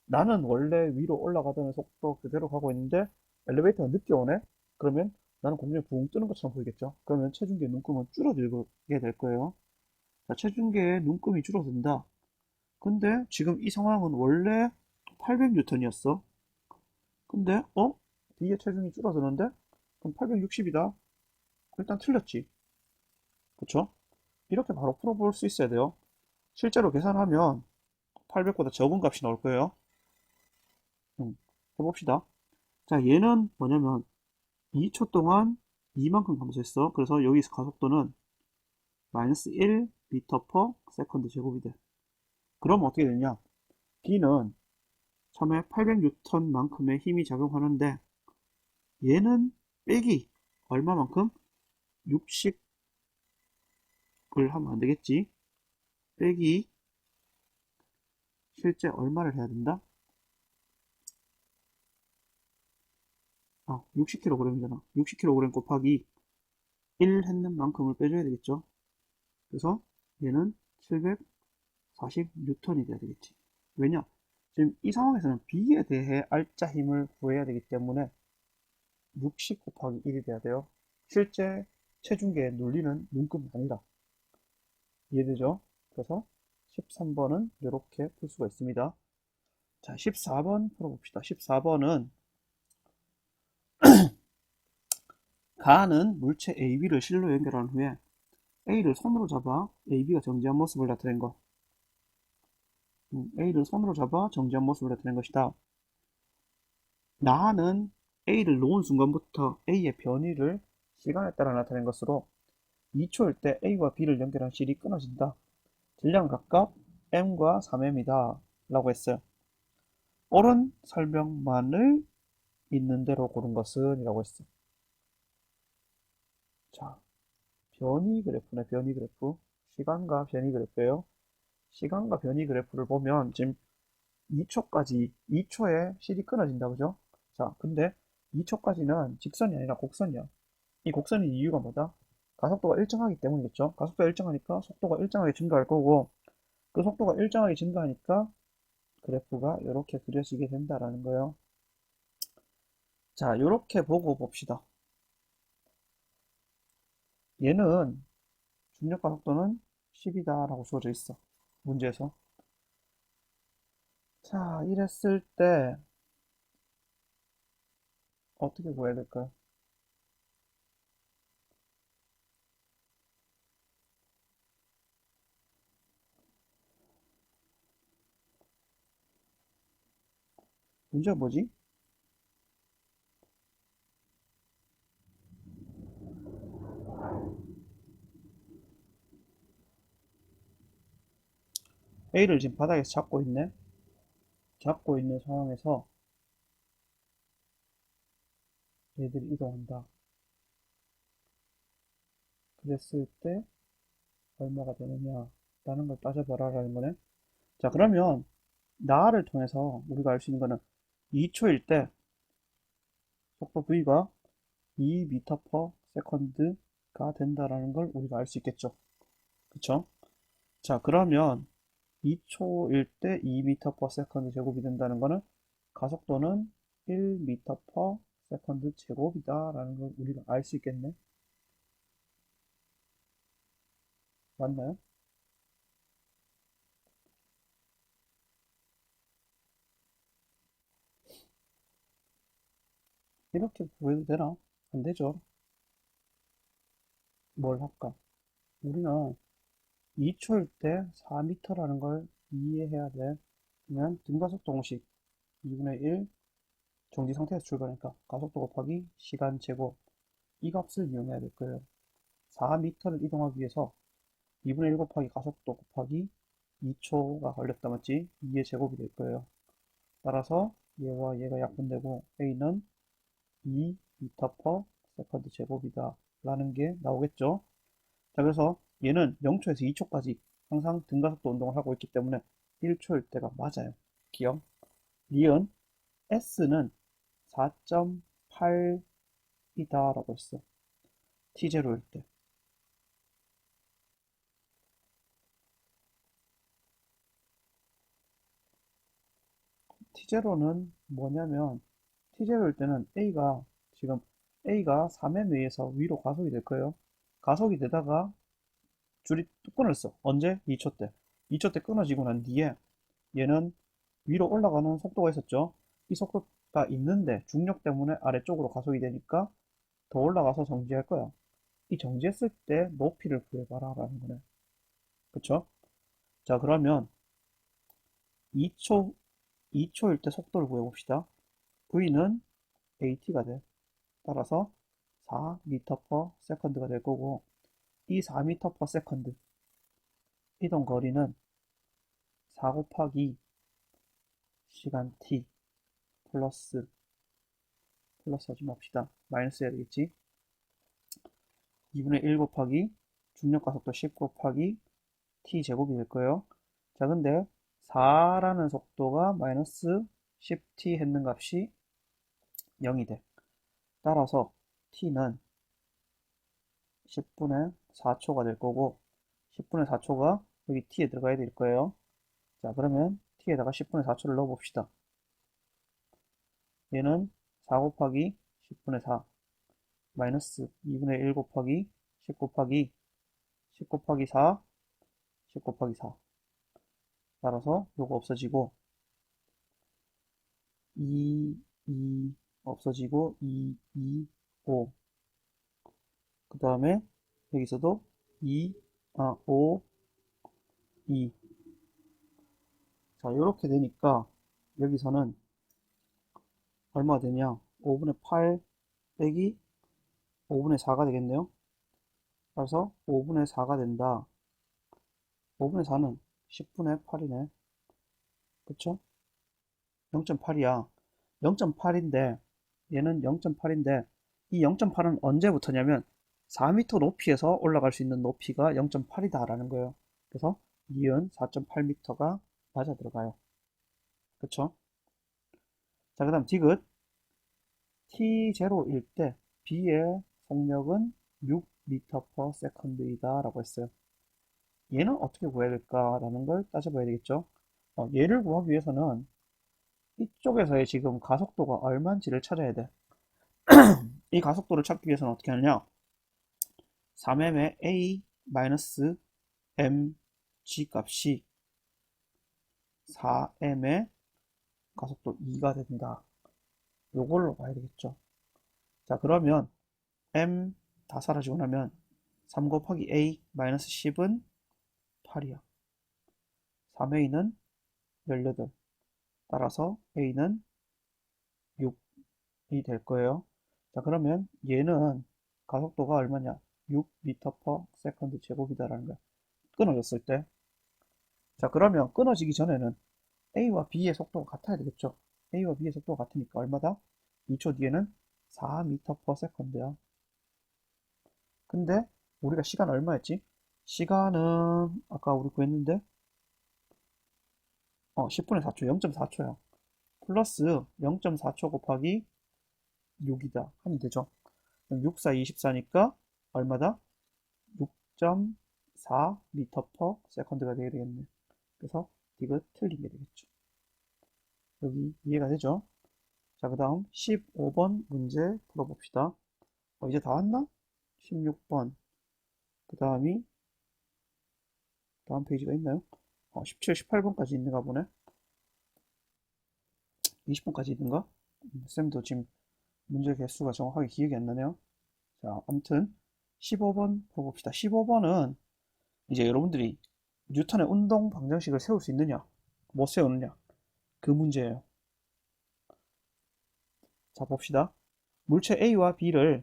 나는 원래 위로 올라가던 속도 그대로 가고 있는데 엘리베이터가 늦게 오네? 그러면 나는 공중에 붕 뜨는 것처럼 보이겠죠? 그러면 체중계의 눈금은 줄어들게 될 거예요. 자, 체중계의 눈금이 줄어든다. 근데 지금 이 상황은 원래 800N이었어. 근데 B의 체중이 줄어드는데? 그럼 860이다. 일단 틀렸지. 그쵸? 이렇게 바로 풀어볼 수 있어야 돼요. 실제로 계산하면 800보다 적은 값이 나올 거예요. 해봅시다. 자, 얘는 뭐냐면 2초 동안 이만큼 감소했어. 그래서 여기서 가속도는 마이너스 1 미터 퍼 세컨드 제곱이 돼. 그럼 어떻게 되냐? B는 처음에 800뉴턴만큼의 힘이 작용하는데 얘는 빼기 얼마만큼? 60을 하면 안 되겠지? 빼기 실제 얼마를 해야 된다? 60kg이잖아. 60kg 곱하기 1 했는 만큼을 빼줘야 되겠죠? 그래서 얘는 740뉴턴이 돼야 되겠지. 왜냐? 지금 이 상황에서는 B에 대해 알짜 힘을 구해야 되기 때문에 60 곱하기 1이 돼야 돼요. 실제 체중계의 논리는 눈금이 아니라. 이해되죠? 그래서 13번은 이렇게 풀 수가 있습니다. 자, 14번 풀어봅시다. 14번은 가는 물체 AB를 실로 연결한 후에 A를 손으로 잡아 AB가 정지한 모습을 나타낸 것. A를 손으로 잡아 정지한 모습을 나타낸 것이다. 나는 A를 놓은 순간부터 A의 변이를 시간에 따라 나타낸 것으로 2초일 때 A와 B를 연결한 실이 끊어진다. 질량 각각 M과 3M이다 라고 했어요. 옳은 설명만을 있는 대로 고른 것은 이라고 했어. 자, 변이 그래프네. 변이 그래프. 시간과 변이 그래프예요. 시간과 변이 그래프를 보면 지금 2초에 실이 끊어진다, 그죠? 자, 근데 2초까지는 직선이 아니라 곡선이야. 이 곡선의 이유가 뭐다? 가속도가 일정하기 때문이겠죠? 가속도가 일정하니까 속도가 일정하게 증가할 거고, 그 속도가 일정하게 증가하니까 그래프가 이렇게 그려지게 된다라는 거예요. 자, 이렇게 보고 봅시다. 얘는 중력 가속도는 10이다 라고 주어져 있어. 문제에서. 자, 이랬을 때 어떻게 구해야 될까요? 문제가 뭐지? A를 지금 바닥에서 잡고 있네. 잡고 있는 상황에서 얘들이 이동한다. 그랬을 때 얼마가 되느냐 라는 걸 따져봐라 라는 거네. 자, 그러면 나를 통해서 우리가 알 수 있는 거는 2초일 때 속도 V가 2m per second가 된다라는 걸 우리가 알 수 있겠죠. 그쵸? 자, 그러면 2초일 때 2m per second 제곱이 된다는 거는 가속도는 1m per second 제곱이다 라는 걸 우리가 알 수 있겠네. 맞나요? 이렇게 구해도 되나? 안 되죠. 뭘 할까? 우리는 2초일 때 4m라는 걸 이해해야 돼. 그러면 등가속도 공식 2분의 1 정지 상태에서 출발하니까 가속도 곱하기 시간 제곱 이 값을 이용해야 될 거예요. 4m를 이동하기 위해서 2분의 1 곱하기 가속도 곱하기 2초가 걸렸다 맞지? 2의 제곱이 될 거예요. 따라서 얘와 얘가 약분되고 A는 2m per second 제곱이다 라는 게 나오겠죠. 자, 그래서 얘는 0초에서 2초까지 항상 등가속도 운동을 하고 있기 때문에 1초일 때가 맞아요. 기억. 니은 S는 4.8이다 라고 했어. T0일 때. T0는 뭐냐면 T0일 때는 A가 3m에 의해서 위로 가속이 될 거예요. 가속이 되다가 줄이 뚝 끊어졌어. 언제? 2초 때. 2초 때 끊어지고 난 뒤에 얘는 위로 올라가는 속도가 있었죠. 이 속도가 있는데 중력 때문에 아래쪽으로 가속이 되니까 더 올라가서 정지할 거야. 이 정지했을 때 높이를 구해봐라 라는 거네. 그쵸? 자, 그러면 2초일 때 속도를 구해봅시다. V는 AT가 돼. 따라서 4m/s가 될 거고, 이 4m/s 이동 거리는 4 곱하기 시간 t 플러스 하지 맙시다. 마이너스 해야 되겠지? 2분의 1 곱하기 중력가속도 10 곱하기 t 제곱이 될 거예요. 자, 근데 4라는 속도가 마이너스 10t 했는 값이 0이 돼. 따라서 t는 10분의 4초가 될 거고, 10분의 4초가 여기 t에 들어가야 될 거예요. 자, 그러면 t에다가 10분의 4초를 넣어 봅시다. 얘는 4 곱하기 10분의 4 마이너스 2분의 1 곱하기 10 곱하기 10 곱하기 4 10 곱하기 4 따라서 요거 없어지고 2 없어지고 5 그 다음에 여기서도 5 2 자, 이렇게 되니까 여기서는 얼마가 되냐? 5분의 8 빼기 5분의 4가 되겠네요. 그래서 5분의 4가 된다. 5분의 4는 10분의 8이네. 그쵸? 0.8이야. 0.8인데 얘는 0.8인데 이 0.8은 언제부터냐면 4m 높이에서 올라갈 수 있는 높이가 0.8이다 라는 거예요. 그래서 니은 4.8m가 맞아 들어가요. 그쵸? 자, 그 다음 디귿 t0일 때 B의 속력은 6m/s이다 라고 했어요. 얘는 어떻게 구해야 될까라는 걸 따져봐야 되겠죠. 얘를 구하기 위해서는 이쪽에서의 지금 가속도가 얼마인지를 찾아야 돼. 이 가속도를 찾기 위해서는 어떻게 하느냐? 3m의 a-mg 값이 4m의 가속도 2가 된다. 요걸로 봐야 되겠죠. 자, 그러면 m 다 사라지고 나면 3 곱하기 a 마이너스 10은 8이야. 3a는 18. 따라서 a는 6이 될 거예요. 자, 그러면 얘는 가속도가 얼마냐? 6m/s 제곱이다라는 거야. 끊어졌을 때. 자, 그러면 끊어지기 전에는 A와 B의 속도가 같아야 되겠죠. A와 B의 속도가 같으니까 얼마다? 2초 뒤에는 4m/s야. 근데 우리가 시간 얼마였지? 시간은 아까 우리 구했는데 10분의 4초, 0.4초야. 플러스 0.4초 곱하기 6이다 하면 되죠. 6, 4, 24니까 얼마다? 6.4m/s가 되겠네. 그래서 이거 틀린 게 되겠죠. 여기 이해가 되죠? 자, 그 다음 15번 문제 풀어봅시다. 이제 다 왔나? 16번. 그 다음이 다음 페이지가 있나요? 17, 18번까지 있는가 보네. 20번까지 있는가? 쌤도 지금 문제 개수가 정확하게 기억이 안 나네요. 자, 아무튼 15번 풀어봅시다. 15번은 이제 여러분들이 뉴턴의 운동 방정식을 세울 수 있느냐, 못 세우느냐, 그 문제예요. 자, 봅시다. 물체 A와 B를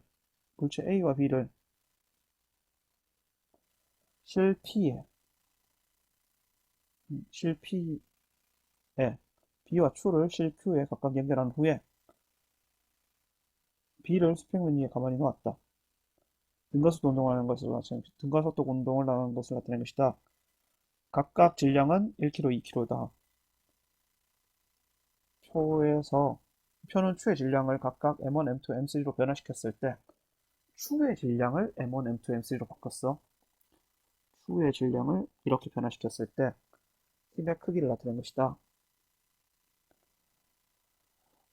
실 P에 B와 Q를 실 Q에 각각 연결한 후에 B를 수평면 위에 가만히 놓았다. 등가속도 운동을 하는 것을 나타낸 것이다. 각각 질량은 1kg, 2kg다. 표는 추의 질량을 각각 M1, M2, M3로 변화시켰을 때 추의 질량을 M1, M2, M3로 바꿨어. 추의 질량을 이렇게 변화시켰을 때 힘의 크기를 나타낸 것이다.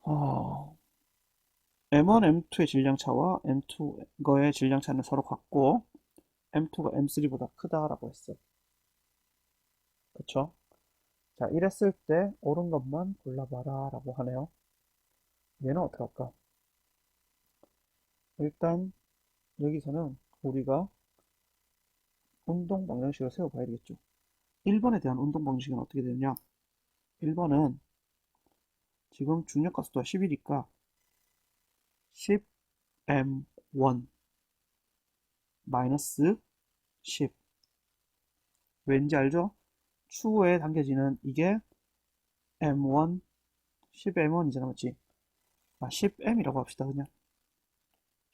M1, M2의 질량차와 M2거의 질량차는 서로 같고 M2가 M3보다 크다라고 했어. 그쵸? 자, 이랬을 때 옳은 것만 골라봐라 라고 하네요. 얘는 어떻게 할까? 일단 여기서는 우리가 운동 방정식을 세워봐야 되겠죠. 1번에 대한 운동 방정식은 어떻게 되느냐? 1번은 지금 중력 가속도가 10이니까 10m1 마이너스 10. 왠지 알죠? 추후에 당겨지는 이게 m1, 10m1이잖아, 맞지? 10m이라고 합시다, 그냥.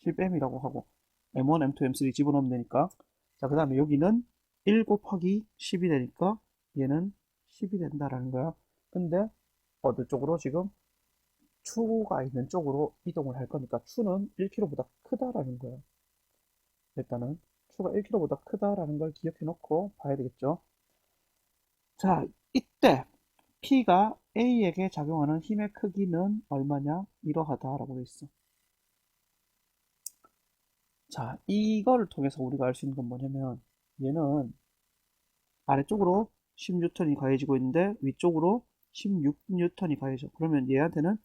10m이라고 하고 m1, m2, m3 집어넣으면 되니까. 자, 그 다음에 여기는 1 곱하기 10이 되니까 얘는 10이 된다라는 거야. 근데 어느 쪽으로 지금 추가 있는 쪽으로 이동을 할 거니까 추는 1km보다 크다라는 거야. 일단은 추가 1km보다 크다라는 걸 기억해 놓고 봐야 되겠죠. 자, 이때 P가 A에게 작용하는 힘의 크기는 얼마냐? 이러하다라고 돼 있어. 자, 이거를 통해서 우리가 알 수 있는 건 뭐냐면 얘는 아래쪽으로 10N이 가해지고 있는데 위쪽으로 16N이 가해져. 그러면 얘한테는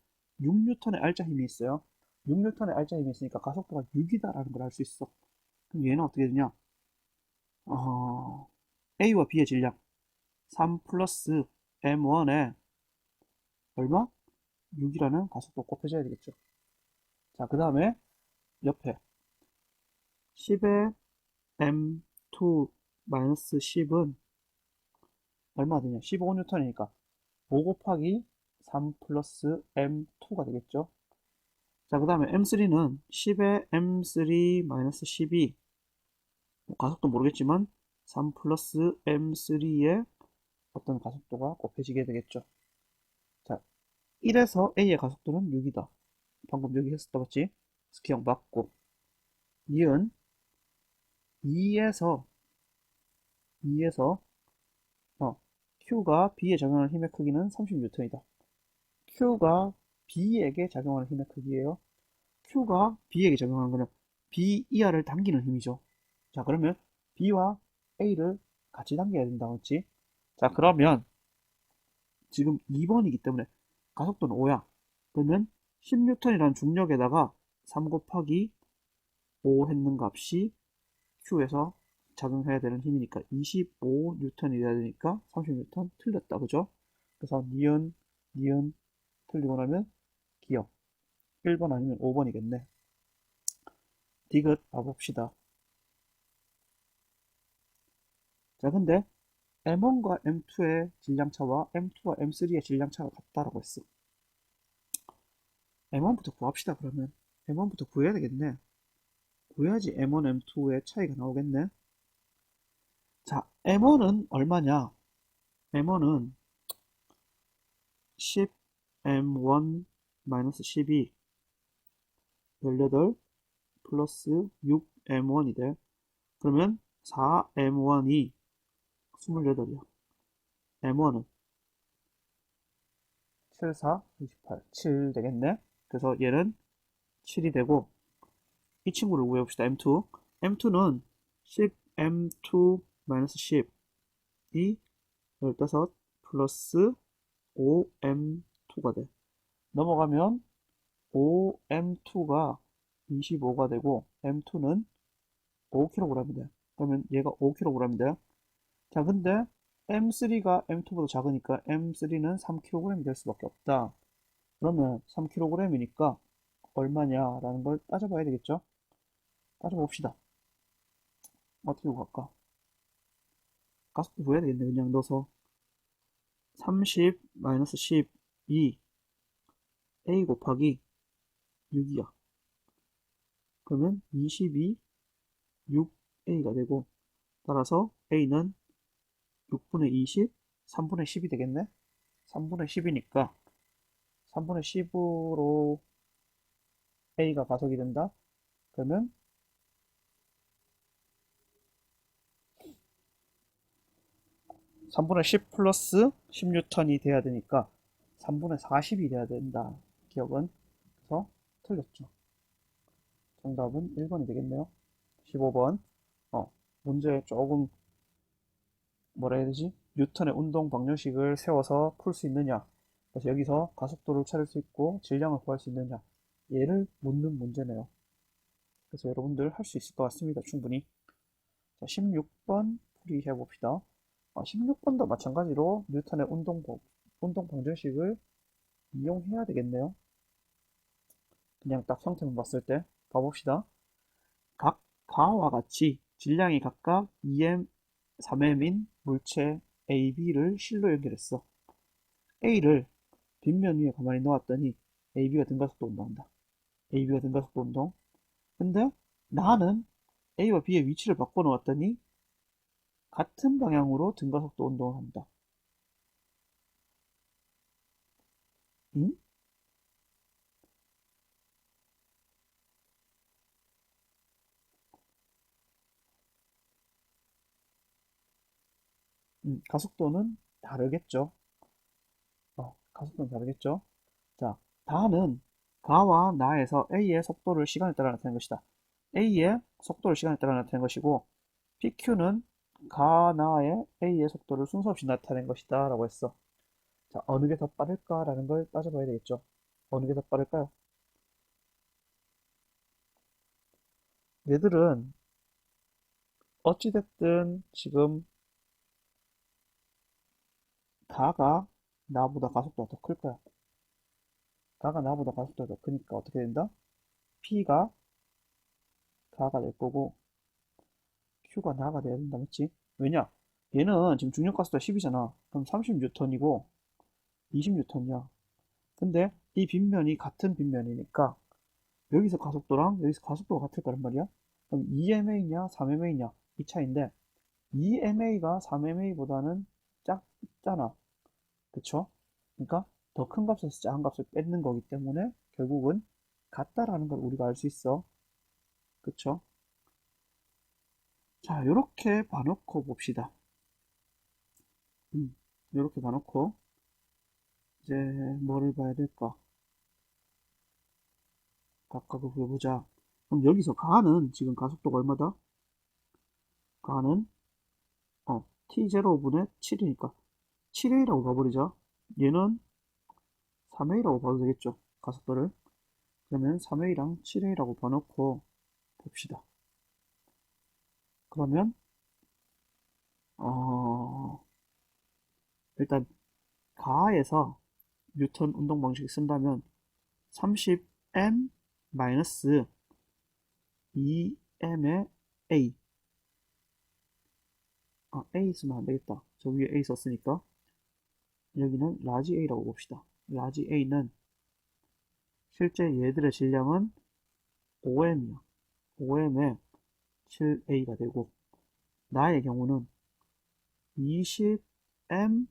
6N의 알짜 힘이 있어요. 6N의 알짜 힘이 있으니까 가속도가 6이다라는 걸 알 수 있어. 그럼 얘는 어떻게 되냐? A와 B의 질량 3 플러스 M1에 얼마? 6이라는 가속도 곱해줘야 되겠죠. 자, 그 다음에 옆에 10의 M2 마이너스 10은 얼마 되냐? 15N이니까 5 곱하기 3 플러스 M2가 되겠죠. 자, 그 다음에 M3는 10의 M3 마이너스 12 가속도 모르겠지만 3 플러스 M3의 어떤 가속도가 곱해지게 되겠죠. 자, 1에서 A의 가속도는 6이다. 방금 여기 했었다, 맞지? 스키형 맞고. 니은 2에서 Q가 B에 작용하는 힘의 크기는 30N이다. Q가 B에게 작용하는 힘의 크기예요. Q가 B에게 적용하는 거는 B 이하를 당기는 힘이죠. 자, 그러면 B와 A를 같이 당겨야 된다, 그렇지? 자, 그러면 지금 2번이기 때문에 가속도는 5야. 그러면 10N이라는 중력에다가 3 곱하기 5 했는 값이 Q에서 작용해야 되는 힘이니까 25N이 돼야 되니까 30N 틀렸다, 그죠? 그래서 니은 틀리고 나면 기억. 1번 아니면 5번이겠네. 디귿 봐봅시다. 자, 근데 M1과 M2의 질량차와 M2와 M3의 질량차가 같다라고 했어. M1부터 구합시다, 그러면. M1부터 구해야 되겠네. 구해야지 M1, M2의 차이가 나오겠네. 자, M1은 얼마냐? M1은 10 M1 마이너스 12 18 플러스 6 M1이 돼. 그러면 4 M1이 28이야. M1은 7, 4, 28, 7 되겠네. 그래서 얘는 7이 되고 이 친구를 구해봅시다. M2. M2는 10 M2 마이너스 10이 15 플러스 5 M2가 돼. 넘어가면 5 M2가 25가 되고 M2는 5kg이 돼. 그러면 얘가 5kg이 돼. 자, 근데 M3가 M2보다 작으니까 M3는 3kg이 될 수밖에 없다. 그러면 3kg이니까 얼마냐라는 걸 따져봐야 되겠죠? 따져봅시다. 어떻게 구할까? 가속도 구해야 되겠네. 그냥 넣어서 30 마이너스 12 A 곱하기 6이야. 그러면 22 6A가 되고 따라서 A는 6분의 20 3분의 10이 되겠네. 3분의 10이니까 3분의 10으로 A가 가속이 된다. 그러면 3분의 10 플러스 10N이 돼야 되니까 3분의 40이 돼야 된다. 기억은. 그래서 틀렸죠. 정답은 1번이 되겠네요. 15번. 문제 조금 뭐라 해야 되지? 뉴턴의 운동 방정식을 세워서 풀 수 있느냐? 그래서 여기서 가속도를 찾을 수 있고 질량을 구할 수 있느냐? 얘를 묻는 문제네요. 그래서 여러분들 할 수 있을 것 같습니다. 충분히. 자, 16번 풀이해 봅시다. 16번도 마찬가지로 뉴턴의 운동 운동 방정식을 이용해야 되겠네요. 그냥 딱 형태만 봤을 때 봐봅시다. 각 가와 같이 질량이 각각 2m, 3m인 물체 A, B를 실로 연결했어. A를 빗면 위에 가만히 놓았더니 AB가 등가속도 운동한다. AB가 등가속도 운동. 근데 나는 A와 B의 위치를 바꿔 놓았더니 같은 방향으로 등가속도 운동을 한다. 응? 가속도는 다르겠죠. 가속도는 다르겠죠. 자, 다는 가와 나에서 A의 속도를 시간에 따라 나타낸 것이다. A의 속도를 시간에 따라 나타낸 것이고, PQ는 가, 나의 A의 속도를 순서 없이 나타낸 것이다. 라고 했어. 자, 어느 게 더 빠를까라는 걸 따져봐야 되겠죠. 어느 게 더 빠를까요? 얘들은 어찌됐든 지금 가가 나보다 가속도가 더 클 거야. 가가 나보다 가속도가 더 크니까 어떻게 된다? P가 가가 될 거고, Q가 나가 돼야 된다, 맞지? 왜냐? 얘는 지금 중력 가속도가 10이잖아. 그럼 30N이고 20N이야. 근데 이 빗면이 같은 빗면이니까 여기서 가속도랑 여기서 가속도가 같을 거란 말이야. 그럼 2ma냐 3ma냐 이 차이인데 2ma가 3ma보다는 작잖아. 그쵸? 그러니까 더 큰 값에서 작은 값을 뺏는 거기 때문에 결국은 같다라는 걸 우리가 알 수 있어. 그쵸? 자, 이렇게 봐놓고 봅시다. 이렇게 봐놓고 이제 뭐를 봐야 될까? 각각을 보자. 그럼 여기서 가는 지금 가속도가 얼마다? 가는 t0분의 7이니까 7a라고 봐버리자. 얘는 3a라고 봐도 되겠죠. 가속도를. 그러면 3a랑 7a라고 봐놓고 봅시다. 그러면 일단 가에서 뉴턴 운동 방식 쓴다면 30m 마이너스 2m의 a A 쓰면 안 되겠다. 저 위에 A 썼으니까. 여기는 라지 A라고 봅시다. 라지 A는 실제 얘들의 질량은 5m이야. 5m에 7A가 되고, 나의 경우는 20m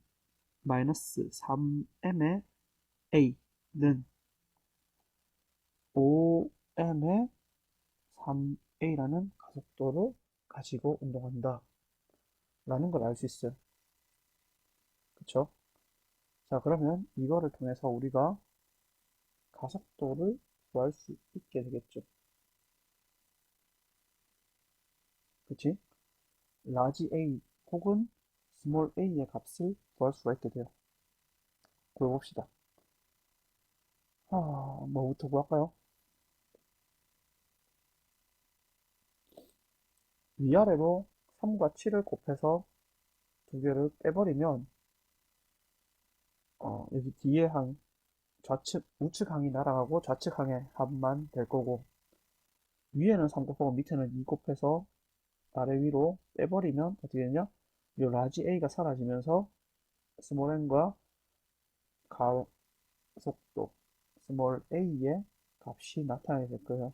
3m의 A는 5m의 3A라는 가속도를 가지고 운동한다. 라는 걸 알 수 있어요. 그쵸? 자, 그러면 이거를 통해서 우리가 가속도를 구할 수 있게 되겠죠. 그치? 라지 A 혹은 스몰 a의 값을 구할 수가 있게 돼요. 구해봅시다. 뭐부터 구할까요? 위아래로 3과 7을 곱해서 두 개를 빼버리면 여기 뒤에 항, 좌측, 우측 항이 날아가고 좌측 항의 합만 될 거고 위에는 3 곱하고 밑에는 2 곱해서 아래 위로 빼버리면 어떻게 되냐? 이 라지 A가 사라지면서 스몰 n과 가속도 스몰 a의 값이 나타나게 될 거예요.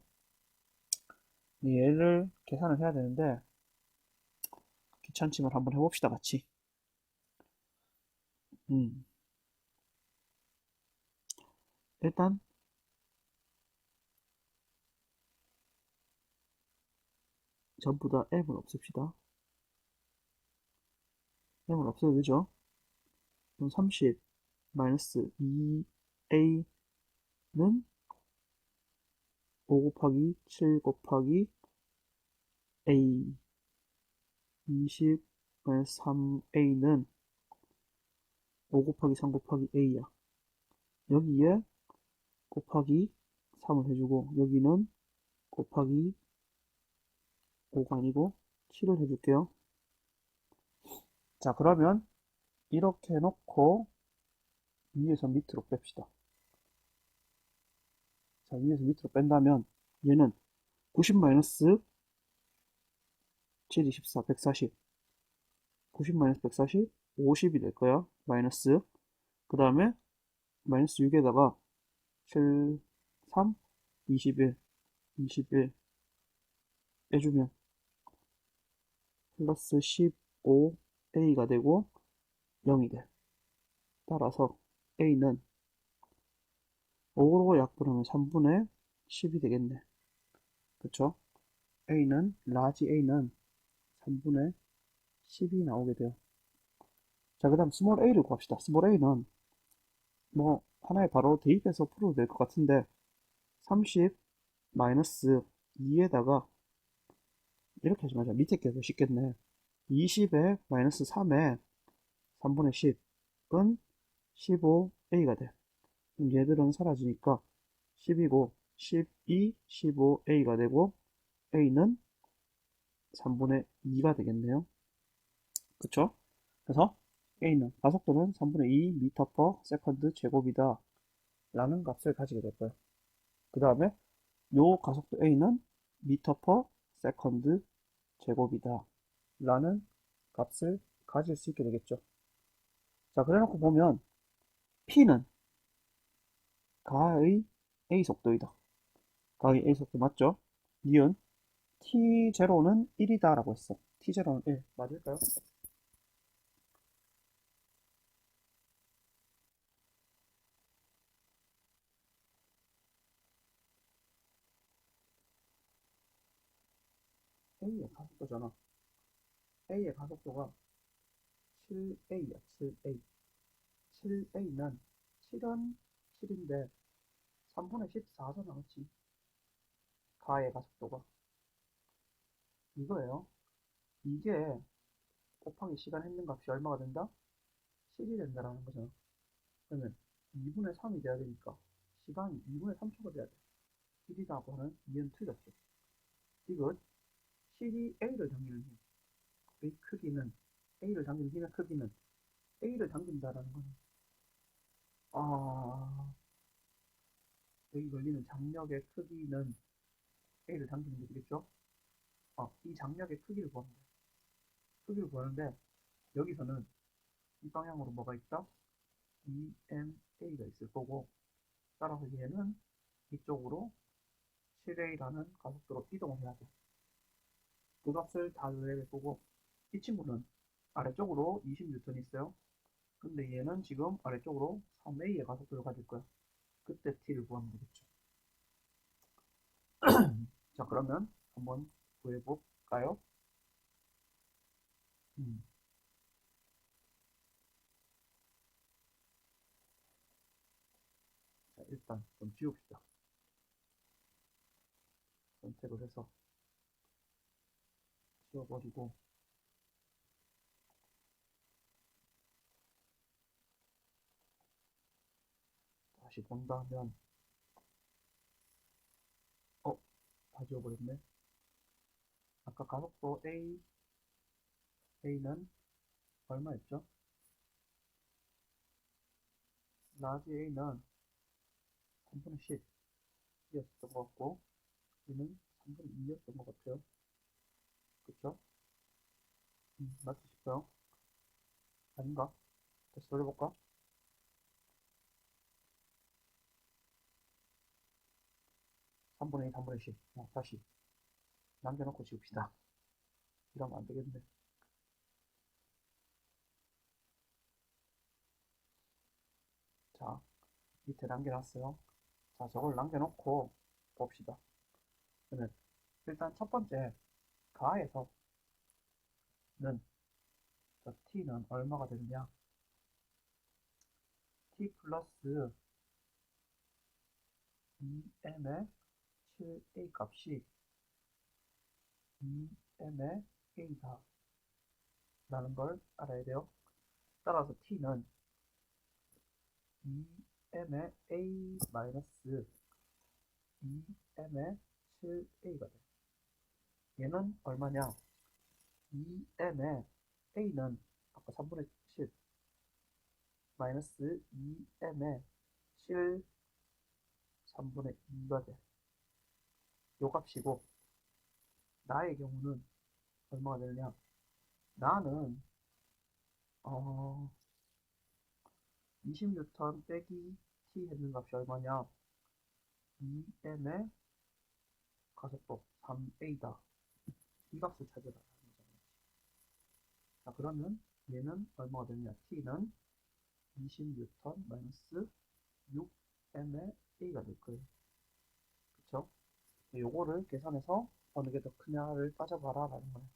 얘를 계산을 해야 되는데 귀찮지만 한번 해봅시다 같이. 음, 일단 전부 다 m을 없앱시다. m을 없애도 되죠? 그럼 30 마이너스 2a는 5 곱하기 7 곱하기 a 20 마이너스 3a는 5 곱하기 3 곱하기 a야. 여기에 곱하기 3을 해주고 여기는 곱하기 5가 아니고 7을 해줄게요. 자, 그러면 이렇게 해놓고 위에서 밑으로 뺍시다. 자, 위에서 밑으로 뺀다면 얘는 90 마이너스 7이 14, 140. 90 마이너스 140, 50이 될 거야. 마이너스. 그 다음에 마이너스 6에다가 7, 3, 21, 21 빼주면 플러스 15a가 되고 0이 돼. 따라서 a는 5로 약분하면 3분의 10이 되겠네. 그쵸? a는 라지 a는 3분의 10이 나오게 돼요. 자, 그 다음 스몰 a를 구합시다. 스몰 a는 뭐 하나에 바로 대입해서 풀어도 될 것 같은데 30 마이너스 2에다가 이렇게 하지 말자. 밑에 게 더 쉽겠네. 20에 마이너스 3에 3분의 10은 15a가 돼. 그럼 얘들은 사라지니까 10이고 12, 15a가 되고 a는 3분의 2가 되겠네요. 그쵸? 그래서 a는 가속도는 3분의 2 미터 퍼 세컨드 제곱이다 라는 값을 가지게 될 거예요. 그 다음에 요 가속도 a는 미터 퍼 세컨드 제곱이다 라는 값을 가질 수 있게 되겠죠. 자, 그래 놓고 보면 p는 가의 a 속도이다. 가의 a 속도 맞죠? 니은 t0는 1이다 라고 했어. t0는 1 맞을까요? a의 가속도잖아. a의 가속도가 7a야. 7a. 7a는 7은 7인데 3분의 14잖아. 그렇지? 가의 가속도가 이거예요. 이게 곱하기 시간 했는 값이 얼마가 된다? 7이 된다라는 거잖아. 그러면 2분의 3이 돼야 되니까 시간이 2분의 3초가 돼야 돼. 1이라고 하는 이해는 틀렸죠. 이것 7이 A를 당기는 힘. 의 크기는 A를 당기는 힘의 크기는 A를 당긴다라는 거는 여기 걸리는 장력의 크기는 A를 당기는 게 되겠죠? 이 장력의 크기를 구하는 거야. 크기를 구하는데 여기서는 이 방향으로 뭐가 있다? EMA가 있을 거고 따라서 얘는 이쪽으로 7A라는 가속도로 이동을 해야 돼. 그 값을 다 요약해 보고 이 친구는 아래쪽으로 20N 있어요. 근데 얘는 지금 아래쪽으로 3A의 가속도를 가질 거야. 그때 T를 구하면 되겠죠. 자, 그러면 한번 구해볼까요? 음, 자, 일단 좀 지웁시다. 선택을 해서 지워버리고 다시 본다면 다 지워버렸네. 아까 가속도 A는 얼마였죠? 라지 A는 3분의 10이었던 것 같고 얘는 3분의 2였던 것 같아요. 그쵸? 맞지 싶어요? 아닌가? 다시 돌려볼까? 3분의 2, 3분의 10. 다시 남겨놓고 지웁시다. 이러면 안 되겠네. 자, 밑에 남겨놨어요. 자, 저걸 남겨놓고 봅시다. 그러면 일단 첫 번째 가에서는 저 t는 얼마가 되느냐? t 플러스 2m의 7a 값이 2m의 a다 라는 걸 알아야 돼요. 따라서 t는 2m의 a 마이너스 2m의 7a가 돼. 얘는 얼마냐? 2m의 a는 아까 3분의 10 마이너스 2m의 실 3분의 2가 돼. 요 값이고, 나의 경우는 얼마가 되느냐? 나는 20N 빼기 t 했는 값이 얼마냐? 2m의 가속도 3a다. 이 값을 찾으라. 자, 그러면 얘는 얼마가 되느냐? t는 20N 마이너스 6m의 a가 될 거예요. 그쵸? 요거를 계산해서 어느 게 더 크냐를 따져봐라 라는 거예요.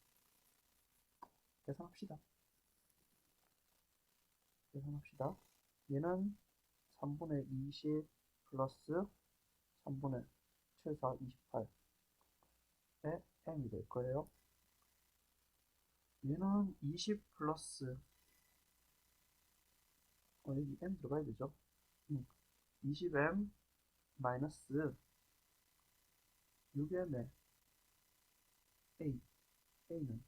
계산합시다. 얘는 3분의 20 플러스 3분의 7, 4, 28의 m이 될 거예요. 얘는 20 플러스 여기 m 들어가야 되죠. 20m 마이너스 6m의 a는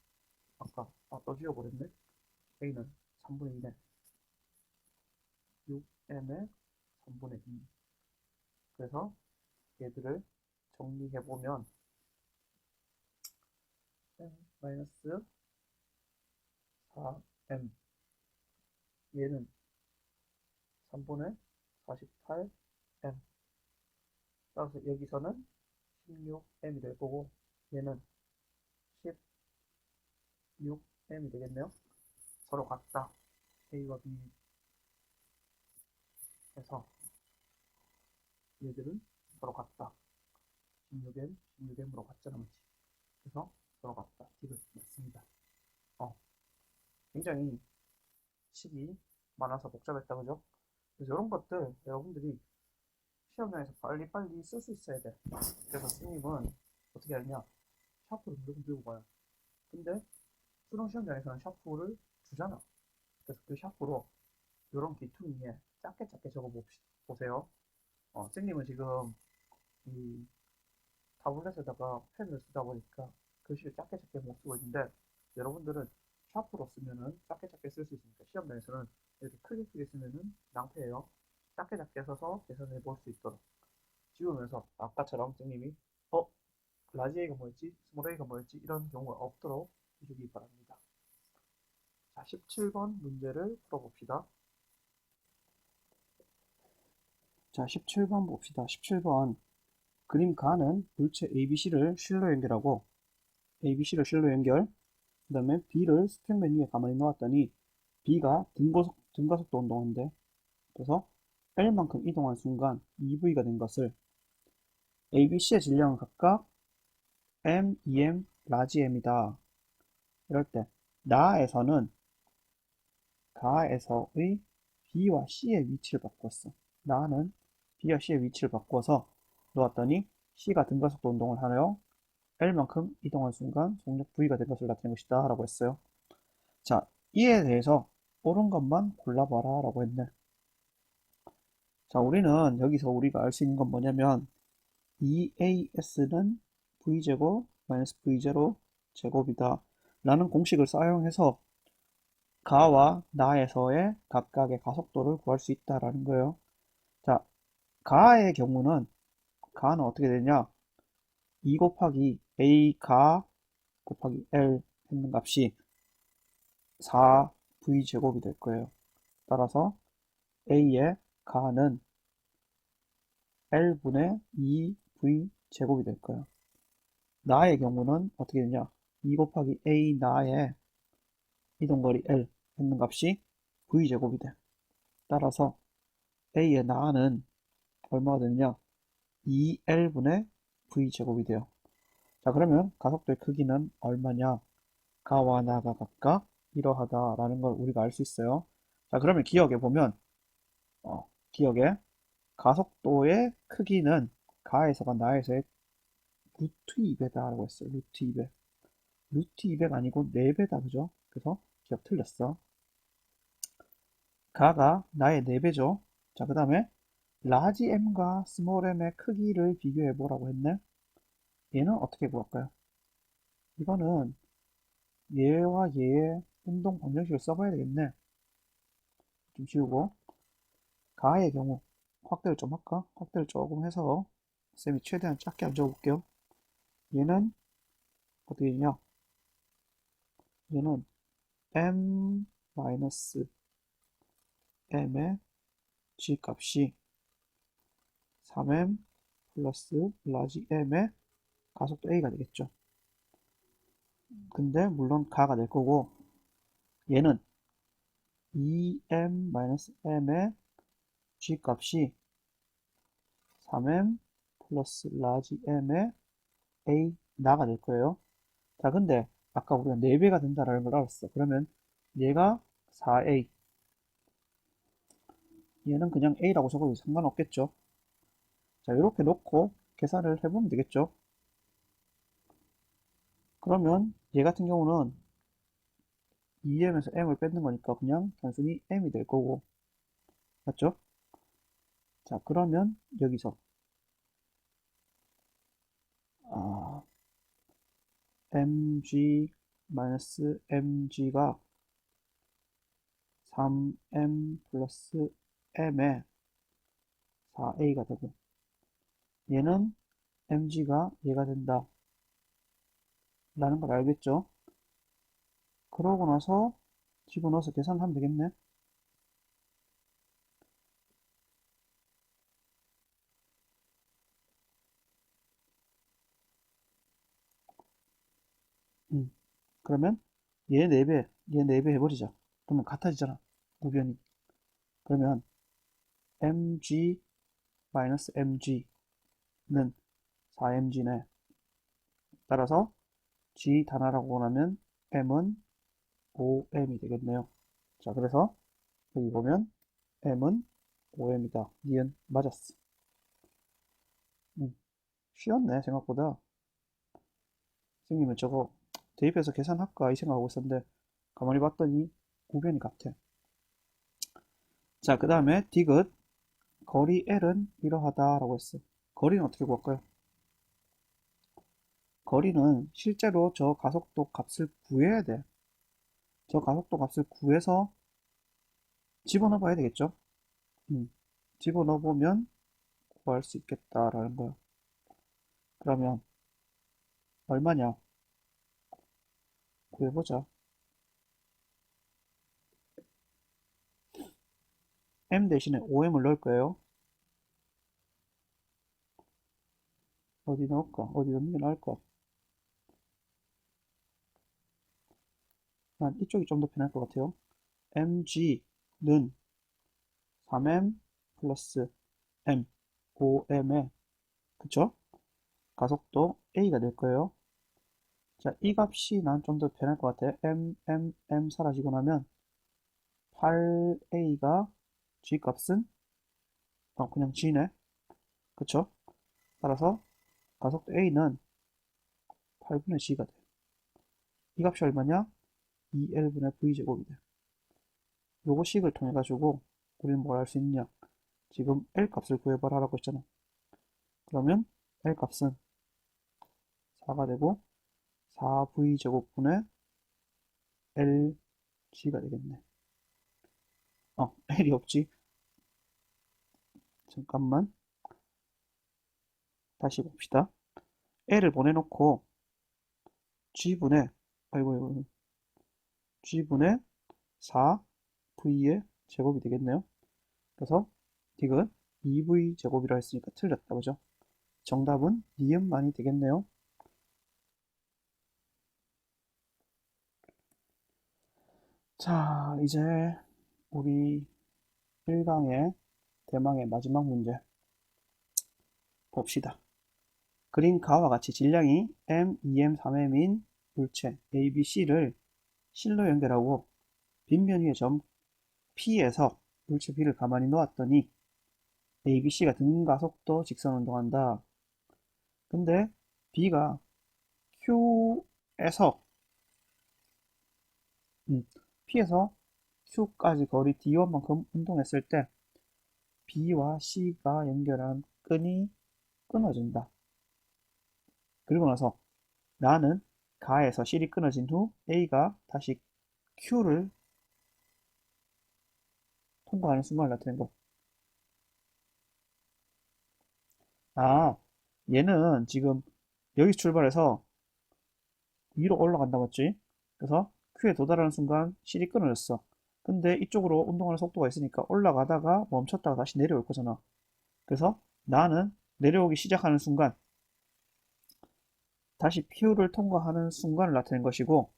아까 또 지워버렸네. a는 3분의 2네. 6m의 3분의 2. 그래서 얘들을 정리해보면 m 마이너스 4m, 얘는 3분의 48m. 따라서 여기서는 16m이 될 거고, 얘는 16m이 되겠네요. 서로 같다. a와 b 해서 얘들은 서로 같다. 16m으로 같잖아, 맞지? 그래서 서로 같다. D가 맞습니다. 굉장히 식이 많아서 복잡했다, 그죠? 그래서 이런 것들 여러분들이 시험장에서 빨리빨리 쓸 수 있어야 돼. 그래서 스님은 어떻게 하느냐? 샤프를 무조건 들고 가요. 근데 수능 시험장에서는 샤프를 주잖아. 그래서 그 샤프로 이런 귀퉁이 위에 작게 적어 보세요. 쌤님은 지금 이 타블렛에다가 펜을 쓰다 보니까 글씨를 작게 못 쓰고 있는데, 여러분들은 샤프로 쓰면은 작게 쓸 수 있으니까 시험장에서는 이렇게 크게 쓰면은 낭패예요. 작게 써서 계산해 볼 수 있도록 지우면서 아까처럼 쌤님이 라지 A가 뭐였지? 스몰 A가 뭐였지? 이런 경우가 없도록 해주기 바랍니다. 자, 17번 문제를 풀어봅시다. 자, 17번 봅시다. 17번. 그림 가는 물체 ABC를 실로 연결하고, ABC를 실로 연결, 그 다음에 B를 스프링맨 위에 가만히 놓았더니 B가 등가속도 운동인데, 그래서 L만큼 이동한 순간 EV가 된 것을 ABC의 질량은 각각 M, EM, 라지 M이다. 이럴 때 가에서의 B와 C의 위치를 바꿨어. 나는 B와 C의 위치를 바꿔서 놓았더니 C가 등가속도 운동을 하여 L만큼 이동한 순간 속력 V가 된 것을 나타낸 것이다 라고 했어요. 자, 이에 대해서 옳은 것만 골라봐라 라고 했네. 자, 우리는 여기서 우리가 알 수 있는 건 뭐냐면 2AS는 V제곱 마이너스 V0 제곱이다 라는 공식을 사용해서 가와 나에서의 각각의 가속도를 구할 수 있다라는 거예요. 자, 가의 경우는 가는 어떻게 되냐? 2 곱하기 A 가 곱하기 L 했는 값이 4V 제곱이 될 거예요. 따라서 A의 가는 L분의 2V 제곱이 될 거예요. 나의 경우는 어떻게 되냐? 2 곱하기 A 나의 이동거리 L 했는 값이 V 제곱이 돼. 따라서 A의 나는 얼마가 되느냐? 2L분의 V 제곱이 돼요. 자, 그러면 가속도의 크기는 얼마냐? 가와 나가 각각 이러하다라는 걸 우리가 알 수 있어요. 자, 그러면 기억해 보면, 기억에 가속도의 크기는 가에서가 나에서의 루트 2배다라고 했어요. 루트 2배. 루트 200 아니고 4배다, 그죠? 그래서 기억 틀렸어. 가가 나의 4배죠. 자, 그 다음에 라지 m과 스몰 m의 크기를 비교해 보라고 했네. 얘는 어떻게 구할까요? 이거는 얘와 얘의 운동 방정식을 써봐야 되겠네. 좀 지우고, 가의 경우 확대를 좀 할까? 확대를 조금 해서 쌤이 최대한 작게 한번 적어볼게요. 얘는 어떻게 되냐? 얘는 m-m의 g 값이 3m 플러스 라지 m의 가속도 a가 되겠죠. 근데 물론 가가 될 거고 얘는 2m-m의 g 값이 3m 플러스 라지 m의 a 나가 될 거예요. 자, 근데 아까 우리가 4배가 된다라는 걸 알았어. 그러면 얘가 4a, 얘는 그냥 a라고 적어도 상관없겠죠. 자, 이렇게 놓고 계산을 해보면 되겠죠. 그러면 얘 같은 경우는 2m에서 m을 뺏는 거니까 그냥 단순히 m이 될 거고, 맞죠? 자, 그러면 여기서 mg-mg가 3m 플러스 m의 4a가 되고, 얘는 mg가 얘가 된다 라는 걸 알겠죠? 그러고 나서 집어넣어서 계산하면 되겠네. 그러면 얘 4배, 얘 4배 해버리자. 그러면 같아지잖아. 우변이. 그러면 mg-mg는 4mg네. 따라서 g 단하라고 하면 m은 5m이 되겠네요. 자, 그래서 여기 보면 m은 5m이다. 니은 맞았어. 쉬웠네, 생각보다. 선생님은 저거 대입해서 계산할까 이 생각하고 있었는데 가만히 봤더니 우변이 같아. 자, 그 다음에 디귿 거리 L은 이러하다라고 했어. 거리는 어떻게 구할까요? 거리는 실제로 저 가속도 값을 구해야 돼. 저 가속도 값을 구해서 집어넣어 봐야 되겠죠? 집어넣어 보면 구할 수 있겠다라는 거야. 그러면 얼마냐? 구해보자. m 대신에 5m을 넣을 거예요. 어디 넣을까? 어디 넣는 게 나을까? 난 이쪽이 좀 더 편할 것 같아요. mg는 3m 플러스 m, 5m에 그쵸? 가속도 a가 될 거예요. 자, 이 값이 난 좀 더 편할 것 같아. m 사라지고 나면 8a가 g 값은 그냥 g네. 그쵸? 따라서 가속도 a는 8분의 g가 돼. 이 값이 얼마냐? 2L분의 V제곱이 돼. 요거 식을 통해 가지고 우리는 뭘 할 수 있냐? 지금 L 값을 구해봐라 라고 했잖아. 그러면 L 값은 4가 되고 4V제곱분의 LG가 되겠네. L이 없지? 잠깐만. 다시 봅시다. L을 보내놓고 G분의, 아이고, G분의 4V의 제곱이 되겠네요. 그래서 디귿 2V제곱이라 했으니까 틀렸다, 그죠? 정답은 니은만이 되겠네요. 자, 이제 우리 1강의 대망의 마지막 문제 봅시다. 그린 가와 같이 질량이 m, 2m, 3m인 물체 A, B, C를 실로 연결하고 빈면 위의 점 P에서 물체 B를 가만히 놓았더니 A, B, C가 등가속도 직선 운동한다. 근데 B가 Q에서 P에서 Q까지 거리 D1만큼 운동했을 때 B와 C가 연결한 끈이 끊어진다. 그리고 나서 나는 가에서 실이 끊어진 후 A가 다시 Q를 통과하는 순간을 나타낸 거. 아, 얘는 지금 여기서 출발해서 위로 올라간다 맞지? 그래서 Q에 도달하는 순간 실이 끊어졌어. 근데 이쪽으로 운동하는 속도가 있으니까 올라가다가 멈췄다가 다시 내려올 거잖아. 그래서 나는 내려오기 시작하는 순간 다시 Q를 통과하는 순간을 나타낸 것이고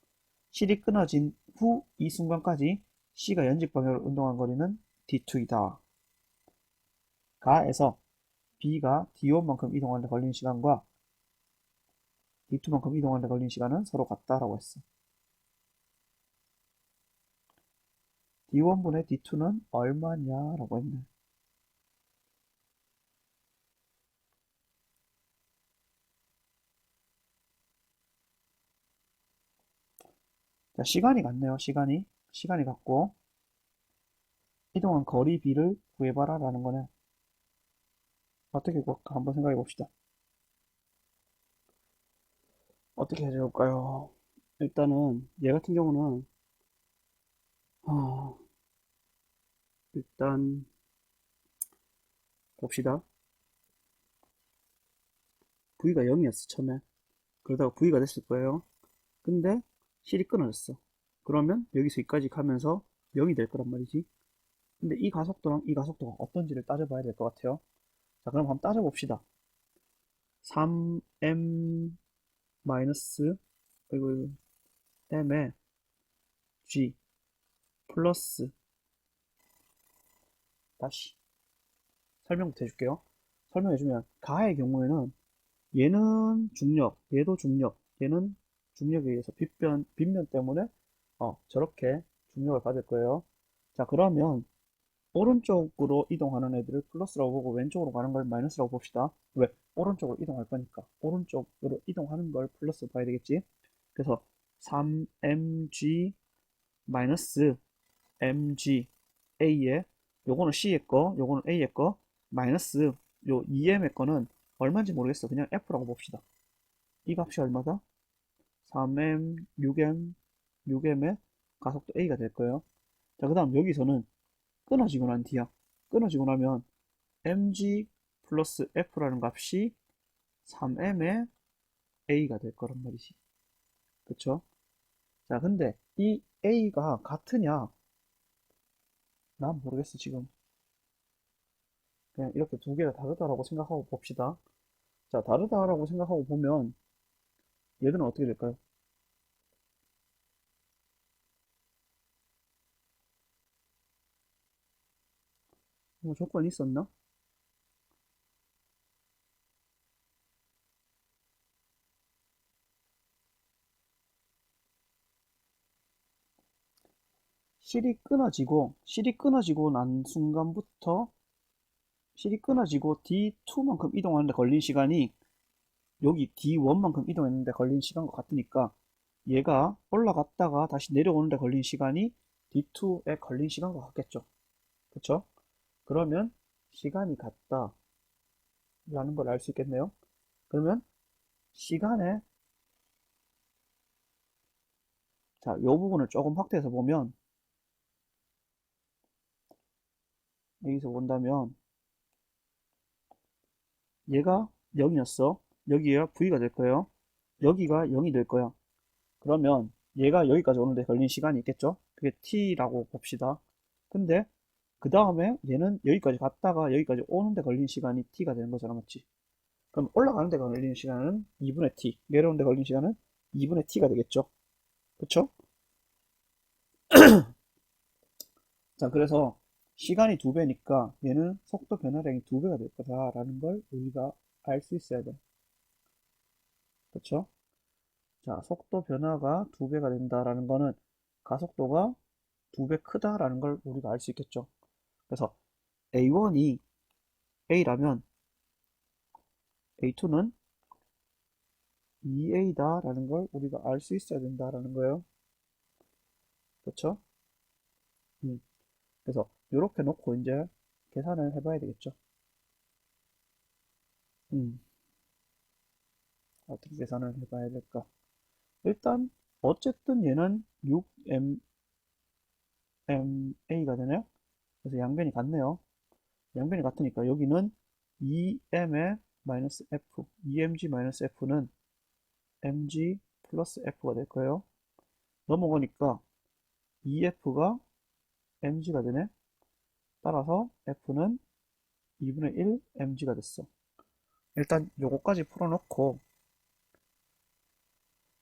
실이 끊어진 후 이 순간까지 C가 연직 방향으로 운동한 거리는 D2이다. 가에서 B가 D1만큼 이동하는 데 걸리는 시간과 D2만큼 이동하는 데 걸리는 시간은 서로 같다라고 했어. D1분의 D2는 얼마냐라고 했네. 자, 시간이 같네요. 시간이 같고 이동한 거리 B를 구해봐라 라는 거네. 어떻게 구할까 한번 생각해 봅시다. 어떻게 해야 될까요? 일단은 얘 같은 경우는 어, 일단 봅시다. V가 0이었어 처음에. 그러다가 V가 됐을 거예요. 근데 실이 끊어졌어. 그러면 여기서 여기까지 가면서 0이 될 거란 말이지. 근데 이 가속도랑 이 가속도가 어떤지를 따져봐야 될 것 같아요. 자, 그럼 한번 따져봅시다. 3m 마이너스 그리고 m에 g 플러스 다시 설명부터 해줄게요. 설명해주면 가의 경우에는 얘는 중력, 얘도 중력, 얘는 중력에 의해서 빗면 때문에 저렇게 중력을 받을 거예요. 자, 그러면 오른쪽으로 이동하는 애들을 플러스라고 보고 왼쪽으로 가는 걸 마이너스라고 봅시다. 왜? 오른쪽으로 이동할 거니까. 오른쪽으로 이동하는 걸 플러스 봐야 되겠지? 그래서 3mg 마이너스 mg a에 요거는 c의 거, 요거는 a의 거 마이너스 요 2m의 거는 얼마인지 모르겠어. 그냥 f라고 봅시다. 이 값이 얼마다? 3m, 6m, 6m의 가속도 a가 될 거예요. 자, 그 다음 여기서는 끊어지고 난 뒤야. 끊어지고 나면 mg 플러스 f라는 값이 3m의 a가 될 거란 말이지. 그쵸? 자, 근데 이 a가 같으냐? 난 모르겠어, 지금. 그냥 이렇게 두 개가 다르다라고 생각하고 봅시다. 자, 다르다라고 생각하고 보면 얘들은 어떻게 될까요? 뭐 조건이 있었나? 실이 끊어지고 난 순간부터 실이 끊어지고 D2만큼 이동하는데 걸린 시간이 여기 D1만큼 이동했는데 걸린 시간과 같으니까 얘가 올라갔다가 다시 내려오는데 걸린 시간이 D2에 걸린 시간과 같겠죠. 그쵸? 그러면 시간이 같다라는 걸 알 수 있겠네요. 그러면 시간에 자, 이 부분을 조금 확대해서 보면 여기서 본다면 얘가 0이었어. 여기가 V가 될 거예요. 여기가 0이 될 거야. 그러면 얘가 여기까지 오는데 걸린 시간이 있겠죠? 그게 T라고 봅시다. 근데 그 다음에 얘는 여기까지 갔다가 여기까지 오는데 걸린 시간이 T가 되는 거잖아, 맞지? 그럼 올라가는 데 걸리는 시간은 2분의 T, 내려오는 데 걸리는 시간은 2분의 T가 되겠죠? 그쵸? 자, 그래서 시간이 두 배니까 얘는 속도 변화량이 두 배가 될 거다라는 걸 우리가 알 수 있어야 돼. 그쵸? 자, 속도 변화가 두 배가 된다라는 거는 가속도가 두 배 크다라는 걸 우리가 알 수 있겠죠. 그래서 A1이 A라면 A2는 2A다라는 걸 우리가 알 수 있어야 된다라는 거예요. 그렇죠? 그래서 이렇게 놓고 이제 계산을 해봐야 되겠죠. 음, 어떻게 계산을 해봐야 될까? 일단 어쨌든 얘는 6MA가 되네요. 그래서 양변이 같네요. 양변이 같으니까 여기는 2M에 마이너스 F, 2mg 마이너스 F는 mg 플러스 F가 될 거예요. 넘어가니까 2F가 mg가 되네. 따라서 F는 2분의 1 mg가 됐어. 일단 요거까지 풀어놓고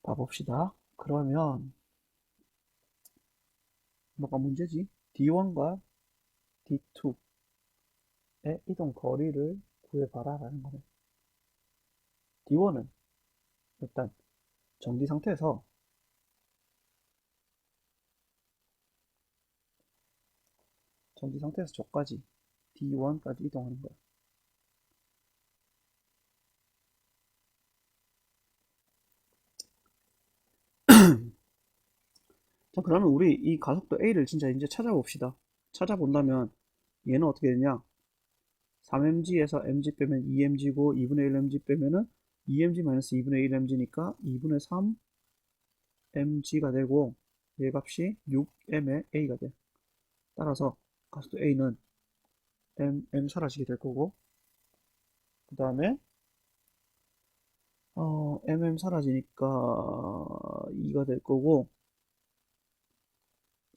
봐봅시다. 그러면 뭐가 문제지? D1과 D2의 이동 거리를 구해봐라 라는 거네. D1은 일단 정지 상태에서 저까지 D1까지 이동하는 거야. 자, 그러면 우리 이 가속도 A를 진짜 이제 찾아봅시다. 찾아본다면 얘는 어떻게 되냐? 3mg에서 mg 빼면 2mg고 2분의 1mg 빼면은 2mg-2분의 1mg니까 2분의 3mg가 되고 얘 값이 6m의 A가 돼. 따라서 가속도 A는 m 사라지게 될 거고 그 다음에 mm 사라지니까 2가 될 거고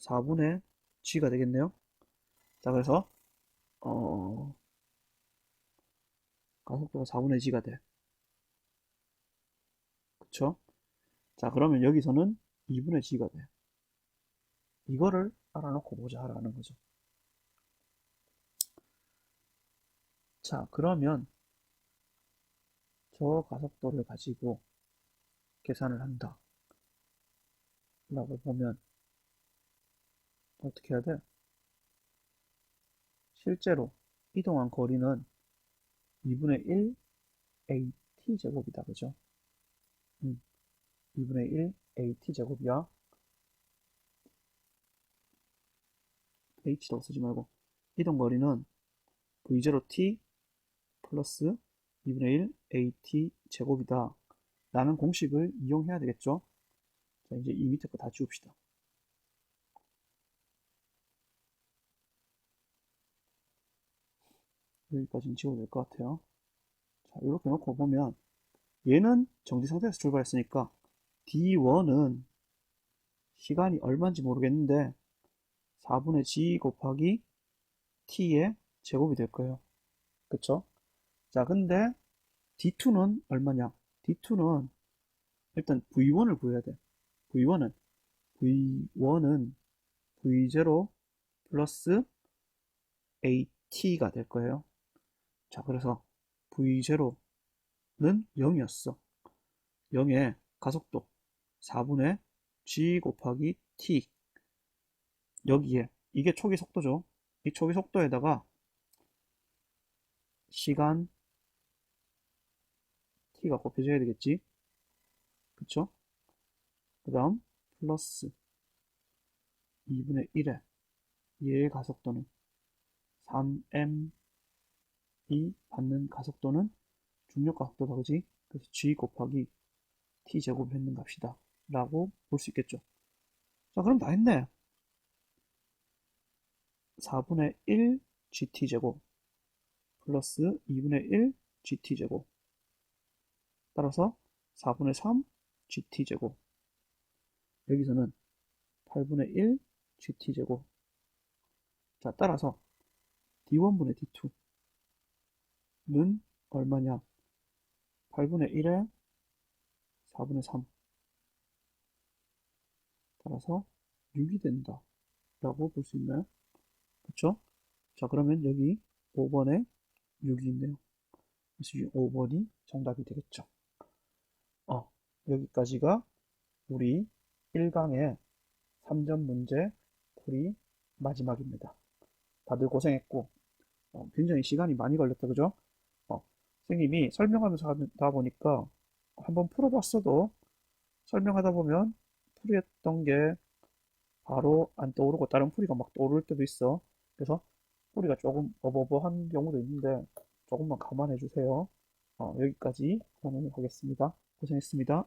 4분의 g가 되겠네요. 자, 그래서 가속도가 4분의 g가 돼. 그쵸? 자, 그러면 여기서는 2분의 g가 돼. 이거를 알아놓고 보자라는 거죠. 자, 그러면 저 가속도를 가지고 계산을 한다 라고 보면 어떻게 해야 돼? 실제로 이동한 거리는 2분의 1 AT 제곱이다. 그죠? 2분의 1 AT 제곱이야. H도 쓰지 말고 이동 거리는 V0T 플러스 2분의 1 AT 제곱이다 라는 공식을 이용해야 되겠죠. 자, 이제 이 밑에 거 다 지웁시다. 여기까지는 지워도 될 것 같아요. 자, 이렇게 놓고 보면 얘는 정지 상태에서 출발했으니까 D1은 시간이 얼마인지 모르겠는데 4분의 G 곱하기 T의 제곱이 될 거예요. 그쵸? 자, 근데 D2는 얼마냐? D2는 일단 V1을 구해야 돼. V1은 V0 플러스 AT가 될 거예요. 자, 그래서 V0는 0이었어. 0의 가속도 4분의 G 곱하기 T 여기에 이게 초기 속도죠. 이 초기 속도에다가 시간 T가 곱해져야 되겠지. 그쵸? 그 다음 플러스 2분의 1에 얘의 가속도는 3m이 받는 가속도는 중력 가속도다. 그지? 그래서 G 곱하기 T 제곱을 했는 값이다 라고 볼 수 있겠죠. 자, 그럼 다 했네. 4분의 1 GT제곱 플러스 2분의 1 GT제곱 따라서 4분의 3 GT제곱 여기서는 8분의 1 GT제곱 자, 따라서 D1분의 D2는 얼마냐? 8분의 1에 4분의 3 따라서 6이 된다 라고 볼 수 있나요? 그쵸? 자, 그러면 여기 5번에 6이 있네요. 그래서 5번이 정답이 되겠죠. 여기까지가 우리 1강의 3점 문제 풀이 마지막입니다. 다들 고생했고 굉장히 시간이 많이 걸렸다. 그죠? 선생님이 설명하면서 하다 보니까 한번 풀어봤어도 설명하다 보면 풀이했던 게 바로 안 떠오르고 다른 풀이가 막 떠오를 때도 있어. 그래서 풀이가 조금 어버버한 경우도 있는데 조금만 감안해 주세요. 여기까지 오늘 하겠습니다. 고생했습니다.